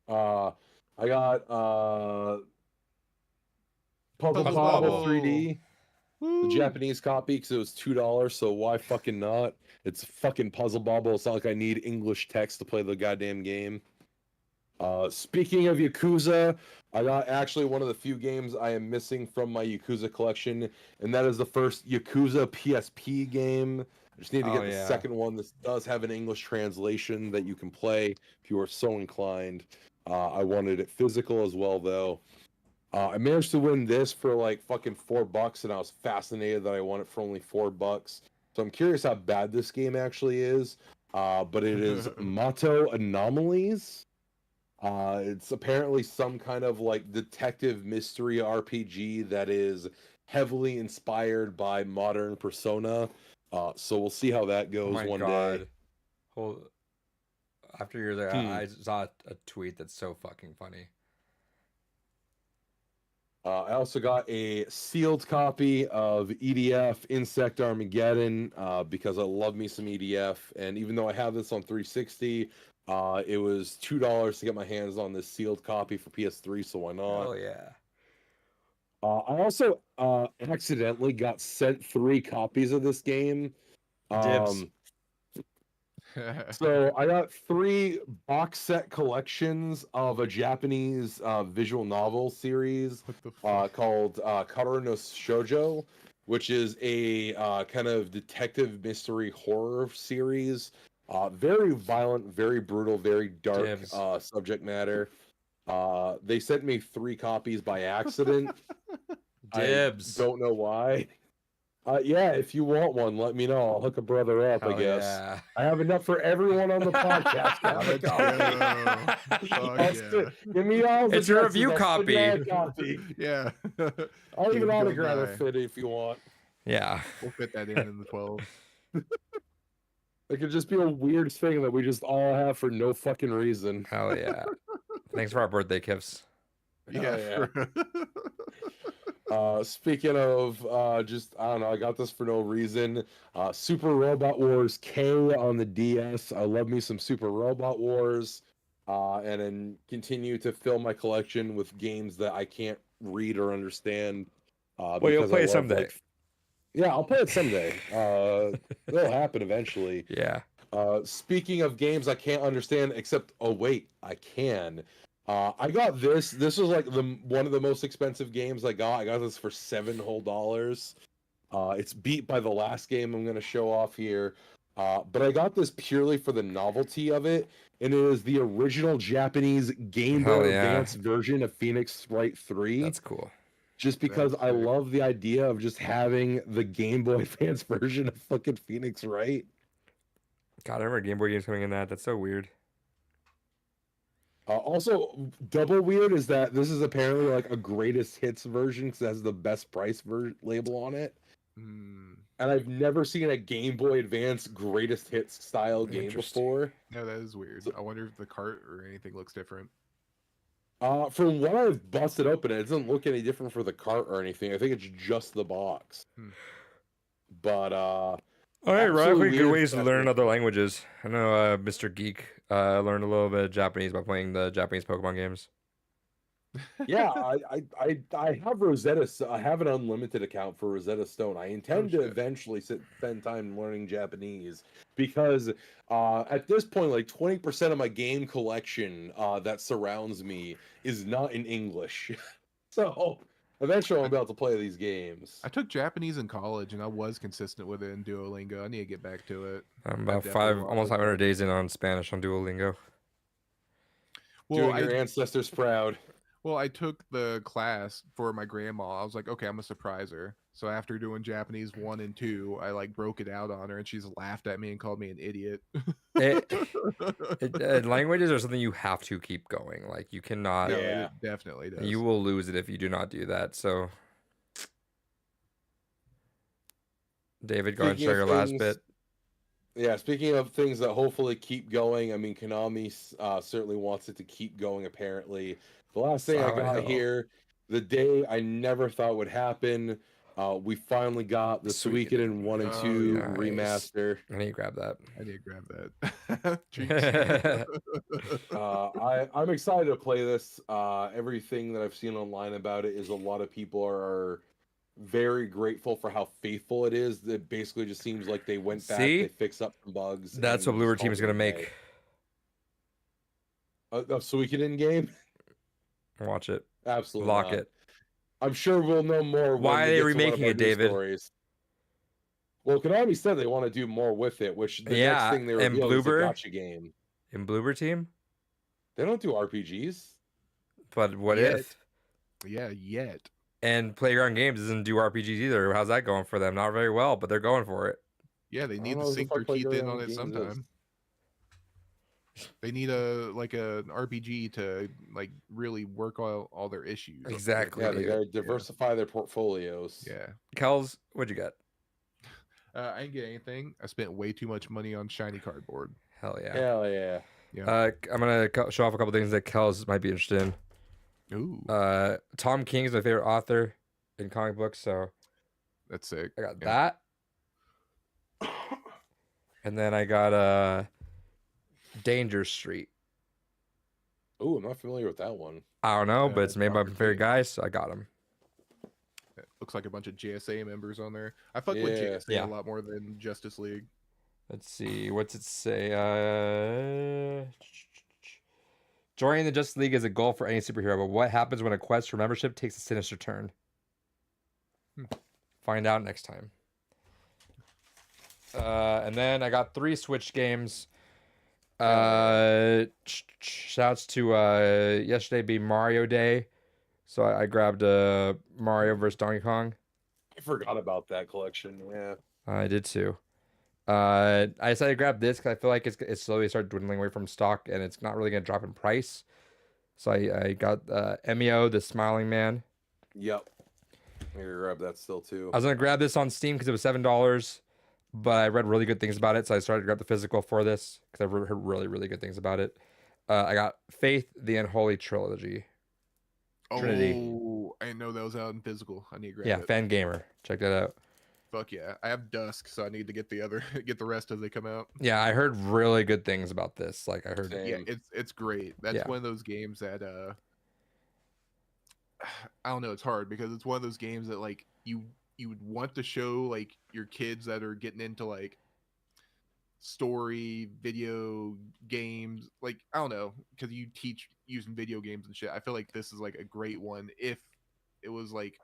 I got Puzzle Puzzle Bobble Bobble. 3D, the Woo! Japanese copy, because it was $2. So why fucking not? It's fucking Puzzle Bobble. It's not like I need English text to play the goddamn game. Speaking of Yakuza, I got actually one of the few games I am missing from my Yakuza collection, and that is the first Yakuza PSP game. I just need to get Oh, the yeah. second one. This does have an English translation that you can play if you are so inclined. I wanted it physical as well, though. I managed to win this for like fucking $4, and I was fascinated that I won it for only $4. So I'm curious how bad this game actually is. But it is Mato Anomalies. It's apparently some kind of like detective mystery RPG that is heavily inspired by modern Persona. So we'll see how that Oh goes my one god. day. Hold. After you're there, Hmm. I saw a tweet that's so fucking funny. I also got a sealed copy of EDF Insect Armageddon because I love me some EDF. And even though I have this on 360, it was $2 to get my hands on this sealed copy for PS3, so why not? Oh yeah. I also accidentally got sent 3 copies of this game. Dibs. So I got 3 box set collections of a Japanese visual novel series What the fuck? called Karo no Shoujo, which is a kind of detective mystery horror series. Very violent, very brutal, very dark Dibs. subject matter. They sent me 3 copies by accident. Dibs. I don't know why. Yeah, if you want one, let me know. I'll hook a brother up, I Hell guess. yeah. I have enough for everyone on the podcast. Have a Let's copy. go. Fuck I'll yeah. sit- Give me all the It's a addresses, review I'll send copy. you a copy. Yeah. I'll even Dude, autograph don't a die. fit if you want. Yeah. We'll fit that in the 12. It could just be a weird thing that we just all have for no fucking reason. Hell yeah. Thanks for our birthday gifts. Yeah. Speaking of just, I don't know, I got this for no reason. Super Robot Wars K on the DS. I love me some Super Robot Wars. And then continue to fill my collection with games that I can't read or understand. Well, because you'll I play it love, someday. yeah, I'll play it someday. It'll happen eventually. Yeah. Speaking of games I can't understand, except, oh wait, I can. I got this. This was like one of the most expensive games I got. I got this for $7 whole. It's beat by the last game I'm going to show off here. But I got this purely for the novelty of it, and it is the original Japanese Game Hell Boy yeah. Advance version of Phoenix Wright 3. That's cool. Just because That's I sick. love the idea of just having the Game Boy Advance version of fucking Phoenix Wright. God, I remember Game Boy games coming in that. That's so weird. Also, double weird is that this is apparently like a greatest hits version because it has the best price label on it. Mm, And I've never seen a Game Boy Advance greatest hits style game Interesting. before. no, that is weird. I wonder if the cart or anything looks different. From what I've busted open, it doesn't look any different for the cart or anything. I think it's just the box. Hmm. But All right, Rob. Absolutely Good weird ways to stuff, learn yeah. other languages. I know Mr. Geek learned a little bit of Japanese by playing the Japanese Pokemon games. Yeah, I have I have an unlimited account for Rosetta Stone. I intend to shit. eventually spend time learning Japanese because at this point, like 20% of my game collection that surrounds me is not in English. So eventually I'll be able to play these games. I took Japanese in college, and I was consistent with it in Duolingo. I need to get back to it. I'm I about definitely almost lost 500 it. days in on Spanish on Duolingo. Well, Doing your ancestors proud. I took the class for my grandma. I was like, okay, I'm gonna surprise her. So after doing Japanese 1 and 2, I like broke it out on her, and she's laughed at me and called me an idiot. Languages are something you have to keep going. Like you cannot. No, Yeah. it definitely does. You will lose it if you do not do that. So, David, go ahead and Speaking share of your last things- bit. Yeah, speaking of things that hopefully keep going, I mean, Konami certainly wants it to keep going, apparently. The last thing I Oh, got hell. here, the day I never thought would happen, we finally got the Suikoden 1 and 2 Nice. remaster. I need to grab that. I need to grab that. Treats. I'm excited to play this. Everything that I've seen online about it is a lot of people are very grateful for how faithful it is. It basically just seems like they went back, See? they fixed up some bugs. That's and what Bloober just Team is called gonna it a day. make. A Suikoden game? Watch it. Absolutely Lock not. it. I'm sure we'll know more. when Why are we they get to one of remaking our it, news David? Stories. Well, Konami said they want to do more with it, which the Yeah, next thing they and revealed is a Bloober? gotcha game. In Bloober Team? They don't do RPGs. But what Yet. if? Yeah, yet. And Playground Games doesn't do RPGs either. How's that going for them? Not very well, but they're going for it. Yeah, they I need don't to know who the sink fuck their teeth in Playground on it Games is. sometime. They need an RPG to like really work all their issues. Exactly. Yeah, they dude. gotta diversify their portfolios. Yeah. Kels, what'd you get? I didn't get anything. I spent way too much money on shiny cardboard. Hell yeah. Hell yeah. Yeah. I'm gonna show off a couple things that Kels might be interested in. Ooh, Tom King is my favorite author in comic books, so that's sick. I got Yeah. that. And then I got Danger Street. Oh, I'm not familiar with that one. I don't know, but it's made by my Robert favorite King. guys, so I got him. It looks like a bunch of JSA members on there. I fuck with Yeah. JSA Yeah. a lot more than Justice League. Let's see. What's it say? Joining the Justice League is a goal for any superhero, but what happens when a quest for membership takes a sinister turn? Find out next time. And then I got 3 Switch games. Shouts to yesterday being Mario Day. So I grabbed Mario vs. Donkey Kong. I forgot about that collection. Yeah. I did too. I decided to grab this because I feel like it's slowly started dwindling away from stock and it's not really going to drop in price. So I got Emio, the Smiling Man. Yep. I'm gonna grab that still too. I was going to grab this on Steam because it was $7, but I read really good things about it. So I started to grab the physical for this because I've heard really, really good things about it. I got Faith, the Unholy Trilogy. Trinity. Oh, I didn't know that was out in physical. I need to grab Yeah, it. Fan Gamer. Check that out. Fuck yeah. I have Dusk, so I need to get get the rest as they come out. Yeah, I heard really good things about this. Like I heard, Same. Yeah, it's great. That's Yeah. one of those games that I don't know, it's hard because it's one of those games that like you would want to show like your kids that are getting into like story video games, like I don't know, because you teach using video games and shit. I feel like this is like a great one if it was like,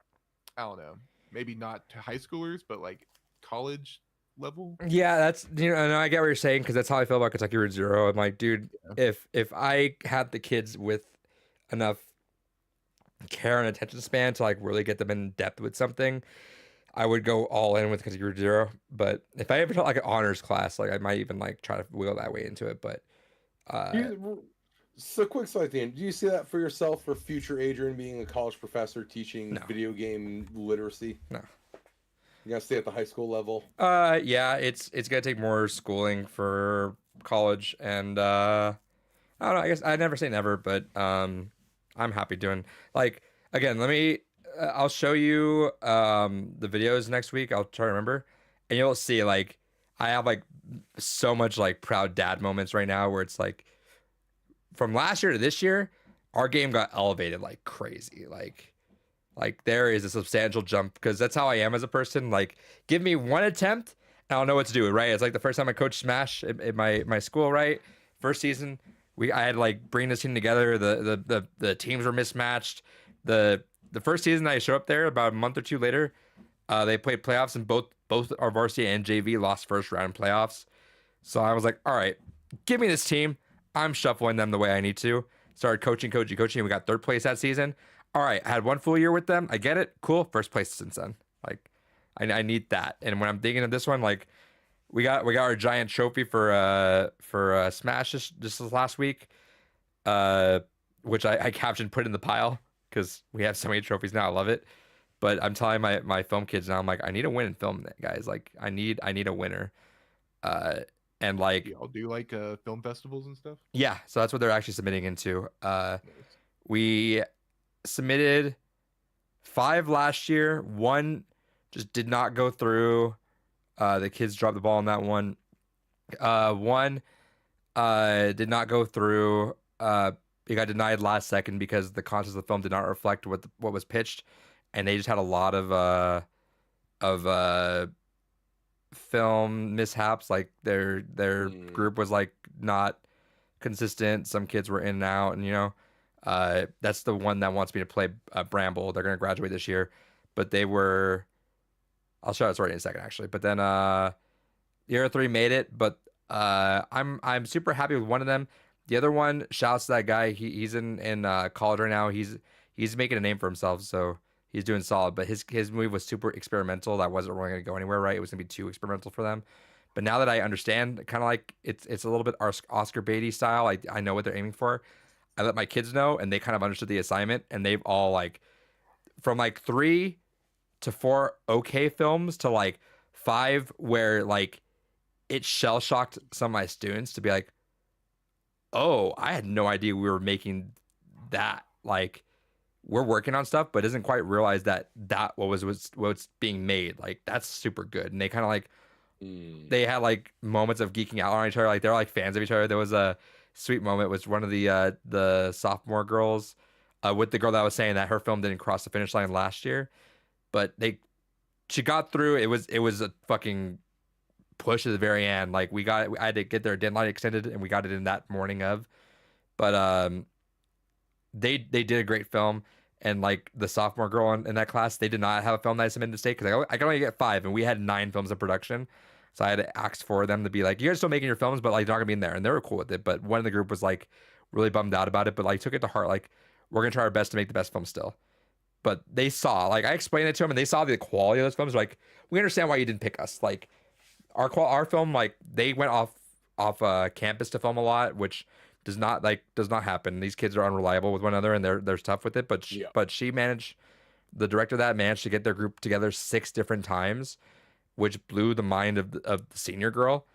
I don't know, maybe not to high schoolers, but like college level. yeah, that's and I get what you're saying because that's how I feel about Kentucky Route Zero. I'm like, dude, if I had the kids with enough care and attention span to like really get them in depth with something, I would go all in with Kentucky Route Zero. But if I ever taught like an honors class, like I might even like try to wiggle that way into it. But So quick side thing. Do you see that for yourself for future Adrian being a college professor teaching No. video game literacy? No. You gotta stay at the high school level. yeah, it's gonna take more schooling for college, and I don't know. I guess I never say never, but I'm happy doing like again. Let me. I'll show you the videos next week. I'll try to remember, and you'll see like I have like so much like proud dad moments right now where it's like from last year to this year, our game got elevated like crazy. Like there is a substantial jump because that's how I am as a person. Like, give me one attempt and I'll know what to do. Right? It's like the first time I coached Smash in my school. Right? First season, I had to like bring this team together. The teams were mismatched. The first season I showed up there, about a month or two later, they played playoffs and both our varsity and JV lost first round playoffs. So I was like, all right, give me this team. I'm shuffling them the way I need to. Started coaching. And we got third place that season. All right, I had one full year with them. I get it. Cool. First place since then. Like, I need that. And when I'm thinking of this one, like, we got our giant trophy for Smash this last week, which I captioned put in the pile because we have so many trophies now. I love it. But I'm telling my film kids now, I'm like, I need a win in film, guys. Like, I need a winner. And like, Y'all do like film festivals and stuff? yeah, so that's what they're actually submitting into. Nice. We submitted 5 last year. 1 just did not go through. The kids dropped the ball on that one. 1 did not go through. It got denied last second because the content of the film did not reflect what was pitched, and they just had a lot of film mishaps. Like their group was like not consistent. Some kids were in and out, and that's the one that wants me to play Bramble. They're gonna graduate this year, but they were. I'll show it in a second actually. But then the other 3 made it, but I'm super happy with one of them. The other one, shouts to that guy. He's in college right now. He's making a name for himself, so he's doing solid. But his movie was super experimental. That wasn't really going to go anywhere, right? It was going to be too experimental for them. But now that I understand, kind of like it's a little bit Oscar Beatty style. I know what they're aiming for. I let my kids know, and they kind of understood the assignment, and they've all like from like 3 to 4 okay films to like 5 where like it shell shocked some of my students to be like, oh, I had no idea we were making that. Like, we're working on stuff, but doesn't quite realize that what's being made. Like, that's super good. And they kind of like, they had like moments of geeking out on each other. Like, they're like fans of each other. There was a sweet moment was one of the sophomore girls with the girl that was saying that her film didn't cross the finish line last year, but she got through. It was a fucking push at the very end. Like, I had to get their deadline extended, and we got it in that morning of. But they did a great film, and like the sophomore girl in that class, they did not have a film that I submitted to state because I can only get 5, and we had 9 films in production. So I had to ask for them to be like, you guys still making your films, but like they're not gonna be in there, and they were cool with it. But one of the group was like really bummed out about it, but like took it to heart. Like, we're gonna try our best to make the best film still. But they saw, like, I explained it to them, and they saw the quality of those films. Like, we understand why you didn't pick us. Like, our film, like, they went off campus to film a lot, which does not happen. These kids are unreliable with one another, and they're tough with it. But the director of that managed to get their group together 6 different times, which blew the mind of the senior girl.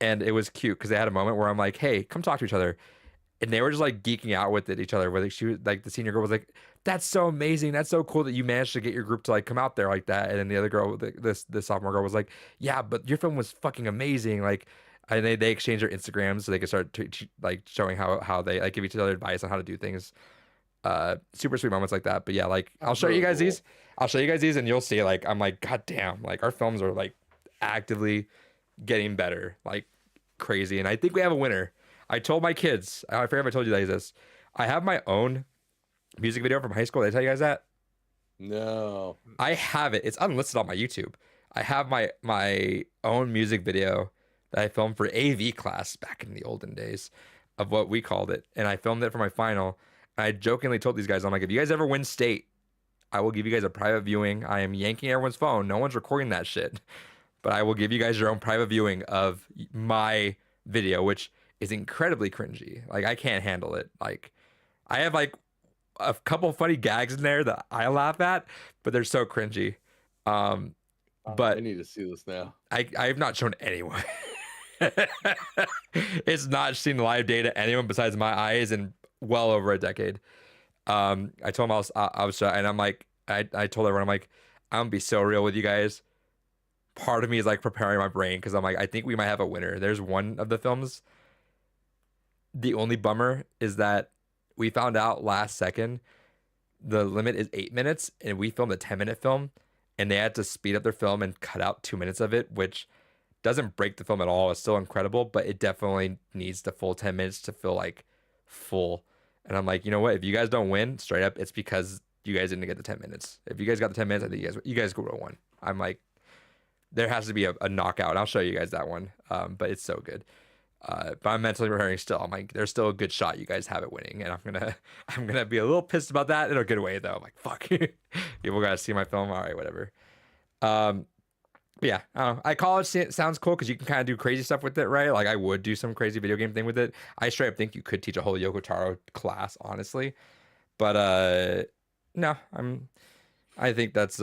And it was cute because they had a moment where I'm like, hey, come talk to each other. And they were just like geeking out with each other. Where she was like, the senior girl was like, "That's so amazing! That's so cool that you managed to get your group to like come out there like that." And then the other girl, the sophomore girl, was like, "Yeah, but your film was fucking amazing!" Like, and they exchanged their Instagrams so they could start like showing how they like give each other advice on how to do things. Super sweet moments like that. But yeah, like I'll show you guys these. I'll show you guys these, and you'll see. Like, I'm like, God damn! Like, our films are like actively getting better, like crazy. And I think we have a winner. I told my kids, I forget if I told you guys this. I have my own music video from high school. Did I tell you guys that? No. I have it. It's unlisted on my YouTube. I have my own music video that I filmed for AV class back in the olden days of what we called it. And I filmed it for my final. And I jokingly told these guys, I'm like, if you guys ever win state, I will give you guys a private viewing. I am yanking everyone's phone. No one's recording that shit. But I will give you guys your own private viewing of my video, which is incredibly cringy. Like, I can't handle it. Like, I have like a couple funny gags in there that I laugh at, but they're so cringy. But I need to see this now. I have not shown anyone. It's not seen live data anyone besides my eyes in well over a decade. I told him I was and I'm like, I told everyone, I'm like, I'm gonna be so real with you guys. Part of me is like preparing my brain because I'm like, I think we might have a winner. There's one of the films. The only bummer is that we found out last second the limit is 8 minutes, and we filmed a 10-minute film, and they had to speed up their film and cut out 2 minutes of it, which doesn't break the film at all. It's still incredible, but it definitely needs the full 10 minutes to feel like full. And I'm like, you know what? If you guys don't win, straight up, it's because you guys didn't get the 10 minutes. If you guys got the 10 minutes, I think you guys would have won. I'm like, there has to be a knockout. I'll show you guys that one. But it's so good. But I'm mentally preparing still. I'm like, there's still a good shot you guys have it winning, and I'm gonna be a little pissed about that in a good way though. I'm like, fuck, people gotta see my film. All right, whatever. But yeah, I don't know. College sounds cool because you can kind of do crazy stuff with it, right? Like I would do some crazy video game thing with it. I straight up think you could teach a whole Yoko Taro class, honestly. But no, I think that's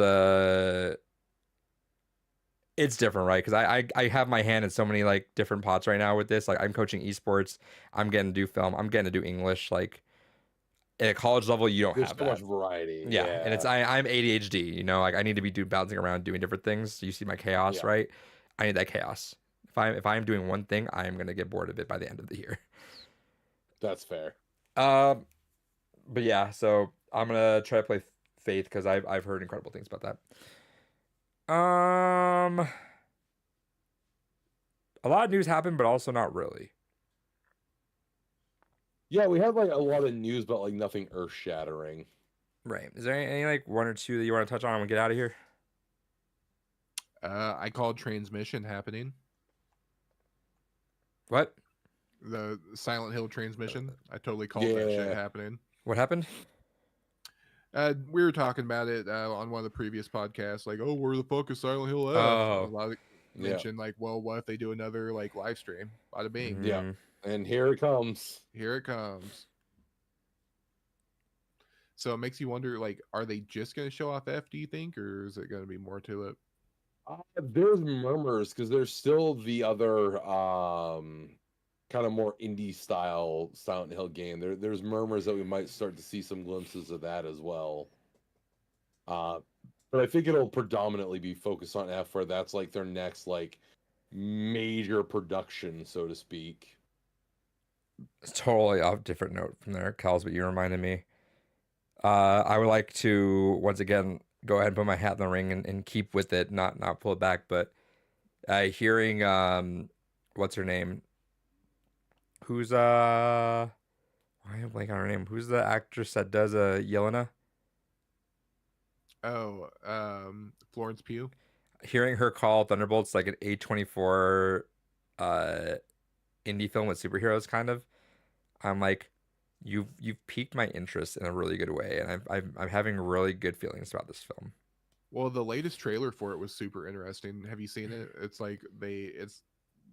it's different, right? Because I have my hand in so many like different pots right now with this. Like I'm coaching esports, I'm getting to do film, I'm getting to do English. Like at a college level, you don't There's have so that. much variety. Yeah, and it's I'm ADHD. You know, like I need to be bouncing around doing different things. You see my chaos, Yeah. right? I need that chaos. If I'm doing one thing, I am gonna get bored of it by the end of the year. That's fair. But yeah, so I'm gonna try to play Faith because I've heard incredible things about that. A lot of news happened, but also not really. Yeah, we had like a lot of news, but like nothing earth shattering. Right. Is there any like one or two that you want to touch on and get out of here? I called transmission happening. What? The Silent Hill transmission. I totally called that shit Yeah. happening. What happened? We were talking about it on one of the previous podcasts. Like, oh, where the fuck is Silent Hill at? Oh. A lot of Yeah. mentioned like, well, what if they do another like live stream? Bada bing. Yeah. Mhm. And here it comes. Here it comes. So it makes you wonder, like, are they just going to show off F, do you think, or is it going to be more to it? There's murmurs because there's still the other kind of more indie style Silent Hill game. There's murmurs that we might start to see some glimpses of that as well. But I think it'll predominantly be focused on F, where that's like their next like major production, so to speak. It's totally off different note from there, Kels, but you reminded me. I would like to once again go ahead and put my hat in the ring and keep with it, not pull it back. But hearing what's her name? Who's why am I blanking on her name? Who's the actress that does Yelena? Oh, Florence Pugh. Hearing her call Thunderbolts like an A24 indie film with superheroes, kind of. I'm like, you've piqued my interest in a really good way, and I'm having really good feelings about this film. Well, the latest trailer for it was super interesting. Have you seen it? It's like it's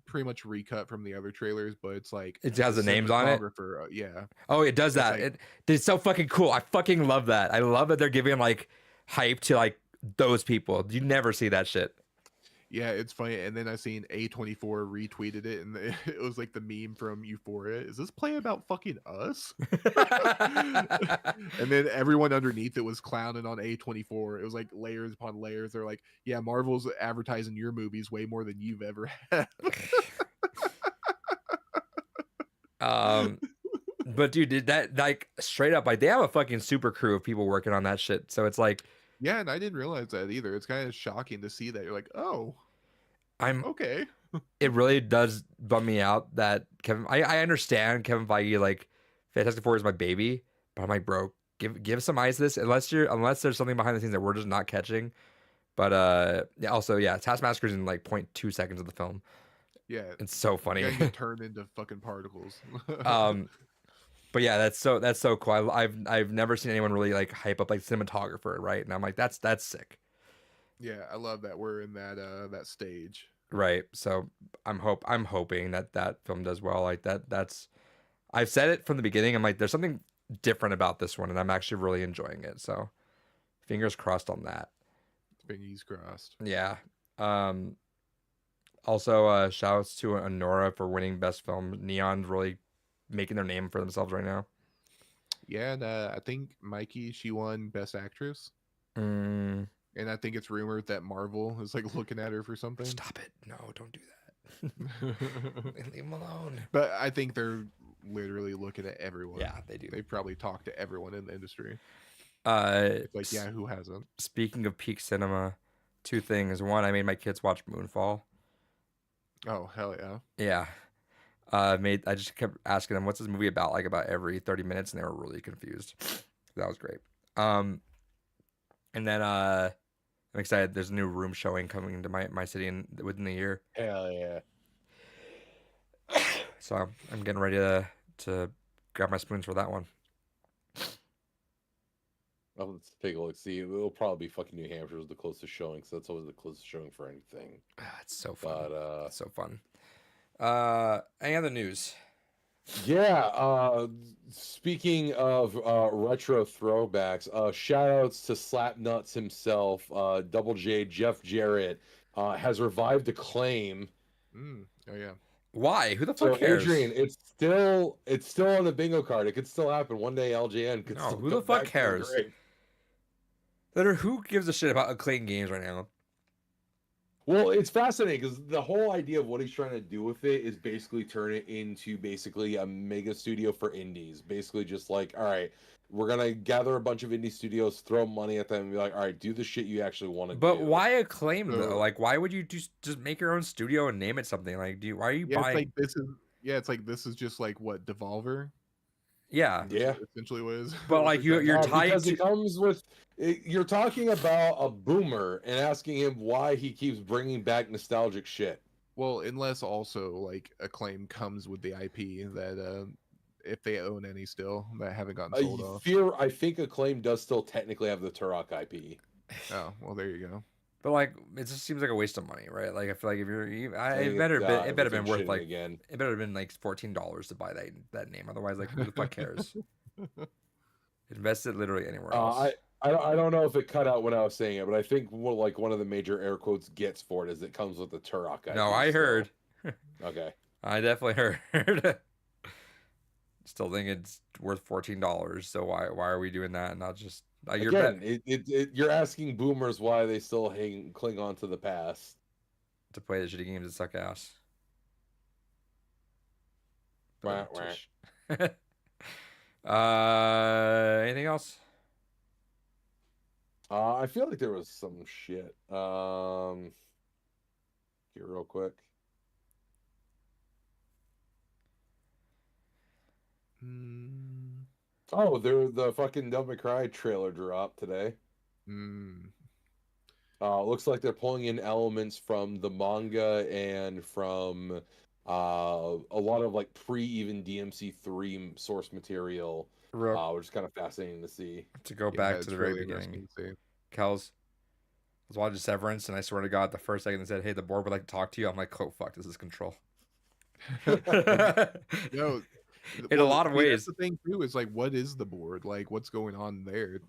pretty much recut from the other trailers, but it's like It has the names on it. cinematographer, yeah. Oh, it does that. like- It's so fucking cool. I fucking love that. I love that they're giving like hype to like those people. You never see that shit. Yeah, it's funny. And then I seen A24 retweeted it, and it was like the meme from Euphoria. Is this play about fucking us? And then everyone underneath it was clowning on A24. It was like layers upon layers. They're like, yeah, Marvel's advertising your movies way more than you've ever had. But dude, did that like straight up like they have a fucking super crew of people working on that shit. So it's like Yeah, and I didn't realize that either. It's kind of shocking to see that. You're like, oh, I'm okay. it really does bum me out that Kevin I understand Kevin Feige like Fantastic Four is my baby, but I'm like, bro, give some eyes to this unless there's something behind the scenes that we're just not catching. But yeah, also yeah, Taskmaster's in like 0.2 seconds of the film. Yeah, It's so funny. you get turned into fucking particles. But yeah, that's so cool. I've never seen anyone really like hype up like cinematographer, right? And I'm like, that's sick. Yeah, I love that we're in that stage. Right. So I'm hoping that film does well. Like that's I've said it from the beginning. I'm like, there's something different about this one, and I'm actually really enjoying it. So fingers crossed on that. Fingers crossed. Yeah. Also, shouts to Honora for winning Best Film. Neon's really making their name for themselves right now. Yeah, and I think Mikey, she won Best Actress. Mm, And I think it's rumored that Marvel is like looking at her for something. stop it. No, don't do that. Leave him alone. But I think they're literally looking at everyone. Yeah, they do. They probably talk to everyone in the industry. Uh, It's like, yeah, who hasn't? speaking of peak cinema, two things. One, I made my kids watch Moonfall. Oh hell yeah! Yeah. I just kept asking them, what's this movie about? Like about every 30 minutes, and they were really confused. That was great. And then I'm excited. There's a new Room showing coming to my city within the year. Hell yeah. So I'm getting ready to grab my spoons for that one. Well, let's take a look. See, it'll probably be fucking New Hampshire is the closest showing, because that's always the closest showing for anything. It's so fun. But It's so fun. Any other news? yeah, speaking of retro throwbacks, shout outs to Slapnuts himself, Double J, Jeff Jarrett, has revived Acclaim. Oh yeah. Why? Who the So fuck cares? Adrian, it's still on the bingo card. It could still happen. One day LJN could No, still who the come fuck back to cares? grave. Who gives a shit about Acclaim games right now? Well, it's fascinating because the whole idea of what he's trying to do with it is basically turn it into basically a mega studio for indies. Basically, just like, all right, we're gonna gather a bunch of indie studios, throw money at them, and be like, all right, do the shit you actually want to do. But why Acclaim though? So- Like, why would you just make your own studio and name it something? Like, why are you Yeah, buying? it's like this is just like what Devolver. Yeah, Yeah. Essentially what it is. But, what like, they're you're trying to do. tied because to- it comes with. You're talking about a boomer and asking him why he keeps bringing back nostalgic shit. Well, unless also like Acclaim comes with the IP that if they own any still that haven't gotten sold off. I think Acclaim does still technically have the Turok IP. Oh, well, there you go. but like, it just seems like a waste of money, right? Like, I feel like if I it think better it's, been, it better been everything worth shitting like, again. it better have been like $14 to buy that name. Otherwise, like, who the fuck cares? Invest it literally anywhere else. I don't know if it cut out when I was saying it, but I think one of the major air quotes gets for it is it comes with the Turok IP. No, I still. heard. Okay. I definitely heard. Still think it's worth $14. So why are we doing that and not just you're Again, you're asking boomers why they still cling on to the past. to play the shitty games that suck ass. Wah, Anything else? I feel like there was some shit. Here real quick. Mm, Oh, the fucking Devil May Cry trailer dropped today. mm. Looks like they're pulling in elements from the manga and from a lot of like even DMC3 source material, which is kind of fascinating to see. To go Yeah, back it's to the really very interesting beginning. to see. Kels, I was watching Severance, and I swear to God, the first second they said, "Hey, the board would like to talk to you," I'm like, "Oh fuck, this is Control." No, In a lot of I mean, ways. that's the thing too is like, what is the board? Like, what's going on there?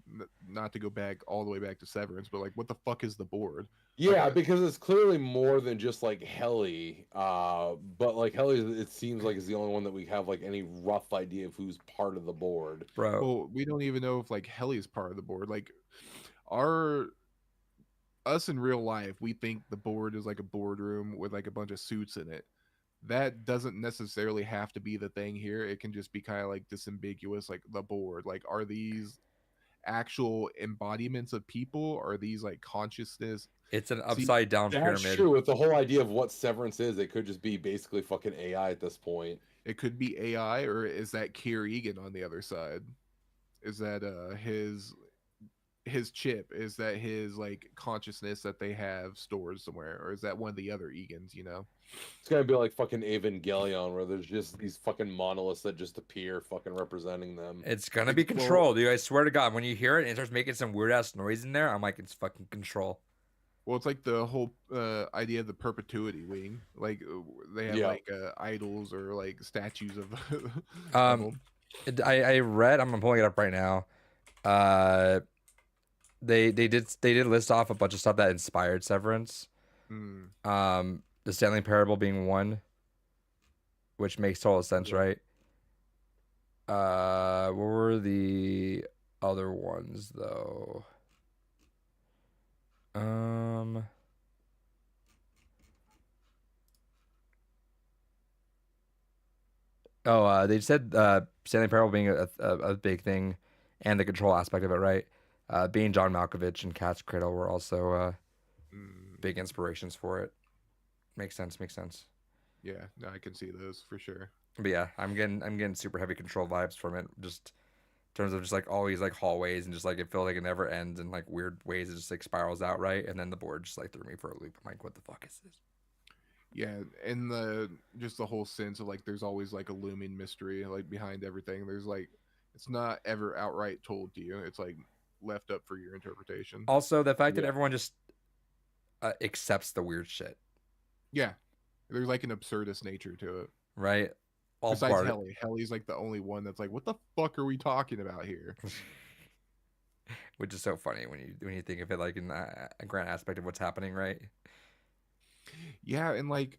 Not to go back all the way back to Severance, but like, what the fuck is the board? Yeah, Okay. because it's clearly more than just like Helly. But like Helly, it seems like is the only one that we have like any rough idea of who's part of the board. Bro. Well, we don't even know if like Helly is part of the board. Like, us in real life, we think the board is like a boardroom with like a bunch of suits in it. That doesn't necessarily have to be the thing here. It can just be kind of like disambiguous, like the board. Like, are these actual embodiments of people? Are these like consciousness? It's an upside down That's pyramid. true. With the whole idea of what Severance is, it could just be basically fucking AI at this point. It could be AI, or is that Kier Egan on the other side? Is that his chip? Is that his like consciousness that they have stored somewhere, or is that one of the other Egans? You know, It's gonna be like fucking Evangelion, where there's just these fucking monoliths that just appear, fucking representing them. It's gonna be Well- Control, dude. I swear to God, when you hear it and it starts making some weird ass noise in there, I'm like, it's fucking Control. well, it's like the whole idea of the perpetuity wing. Like they have Yeah. like idols or like statues of. Um, I read. I'm pulling it up right now. They did list off a bunch of stuff that inspired Severance. Mm. The Stanley Parable being one, which makes total sense, Yeah. right? What were the other ones though? Oh, they said Stanley Parable being a big thing, and the control aspect of it, right? Being John Malkovich and Cat's Cradle were also Mm, big inspirations for it. Makes sense. Makes sense. yeah, no, I can see those for sure. But yeah, I'm getting super heavy control vibes from it. Just in terms of just like always like hallways and just like it feels like it never ends in like weird ways. It just like spirals out right, and then the board just like threw me for a loop. I'm like, what the fuck is this? Yeah, and the whole sense of like there's always like a looming mystery like behind everything. There's like it's not ever outright told to you. It's like left up for your interpretation. Also, the fact that Yeah. everyone just accepts the weird shit, Yeah, there's like an absurdist nature to it. right? All Besides part. Helly, Helly's like the only one that's like, what the fuck are we talking about here? Which is so funny when you think of it like in a grand aspect of what's happening, right? Yeah, and like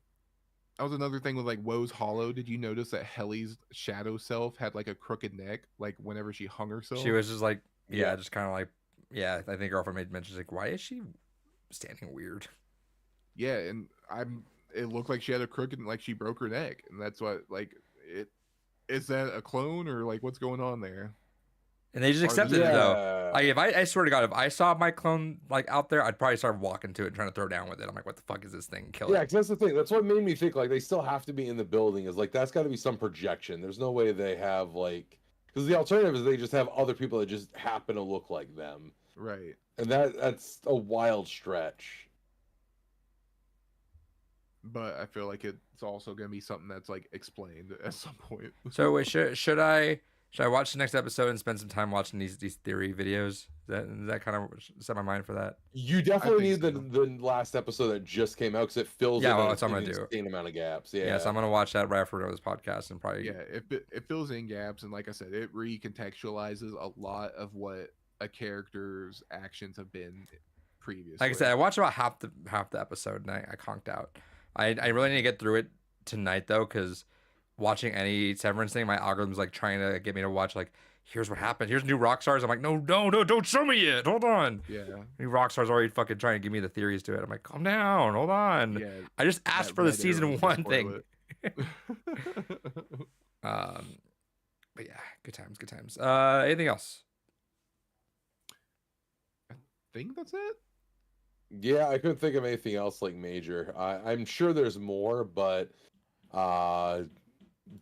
that was another thing with like Woe's Hollow. Did you notice that Helly's shadow self had like a crooked neck, like whenever she hung herself? She was just like, yeah, Yeah. just kind of like, yeah. I think girlfriend made mention like, why is she standing weird? Yeah, and it looked like she had a crooked, like she broke her neck, and that's what like it. Is that a clone or like what's going on there? And they just Or accepted just- it though. Yeah. Like if I swear to God, if I saw my clone like out there, I'd probably start walking to it and trying to throw down with it. I'm like, what the fuck is this thing? Kill Yeah, it. because that's the thing. That's what made me think like they still have to be in the building. Is like that's got to be some projection. There's no way they have like because the alternative is they just have other people that just happen to look like them, Right. and that's a wild stretch. But I feel like it's also gonna be something that's like explained at some point. So wait, should I watch the next episode and spend some time watching these theory videos? Is that kind of set my mind for that? You definitely need think the last episode that just came out because it fills Yeah, in well, an that's what I'm gonna do. insane amount of gaps. Yeah, Yeah, so I'm gonna watch that right after this podcast and probably Yeah, it fills in gaps, and like I said, it recontextualizes a lot of what a character's actions have been previously. like I said, I watched about half the episode and I conked out. I really need to get through it tonight though, because watching any Severance thing, my algorithm's like trying to get me to watch like here's what happened, here's new rock stars. I'm like, no, don't show me yet. Hold on. yeah, New rock stars already fucking trying to give me the theories to it. I'm like, calm down, hold on. yeah. I just asked that for the red season arrow will one spoil thing. it. But yeah, good times. Anything else? Think that's it. yeah. I couldn't think of anything else like major. I'm sure there's more, but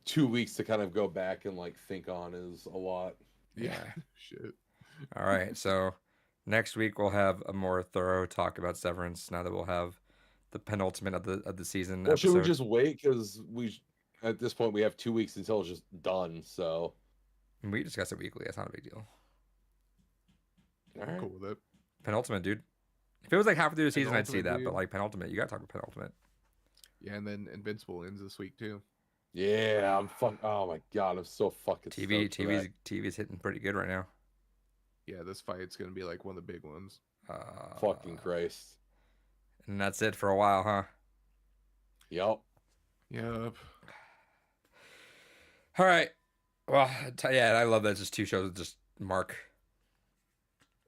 2 weeks to kind of go back and like think on is a lot. Yeah, Yeah. shit. All right, so next week we'll have a more thorough talk about Severance. Now that we'll have the penultimate of the season Well, should we episode. just wait? Because at this point we have 2 weeks until it's just done. So We discuss it weekly. That's not a big deal. all I'm right. cool with it. Penultimate, dude. If it was like halfway through the season, I'd see Penultimate, that. But dude. like penultimate, you gotta talk about penultimate. Yeah, and then Invincible ends this week too. Yeah, I'm Oh my god, I'm so fucking stoked for that. TV's hitting pretty good right now. Yeah, this fight's gonna be like one of the big ones. Fucking Christ. And that's it for a while, huh? Yep. Yep. All right. Well, yeah, I love that. It's just two shows with just Mark.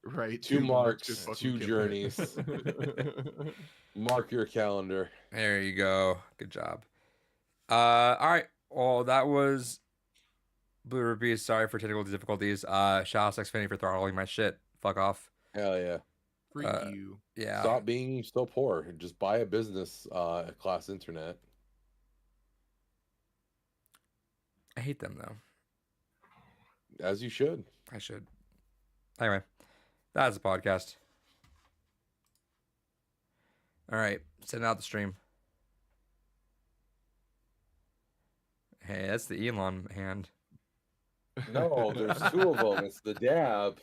Right. Two marks, just fucking two kill it. journeys. Mark your calendar. There you go. Good job. All right. Well, that was Blue Rupees. Sorry for technical difficulties. Shout out to Xfinity for throttling my shit. Fuck off. Hell yeah. Freak you. Yeah. Stop being so poor. Just buy a business class internet. I hate them though. As you should. I should. Anyway, that's the podcast. All right, sending out the stream. Hey, that's the Elon hand. No, there's two of them. It's the dab.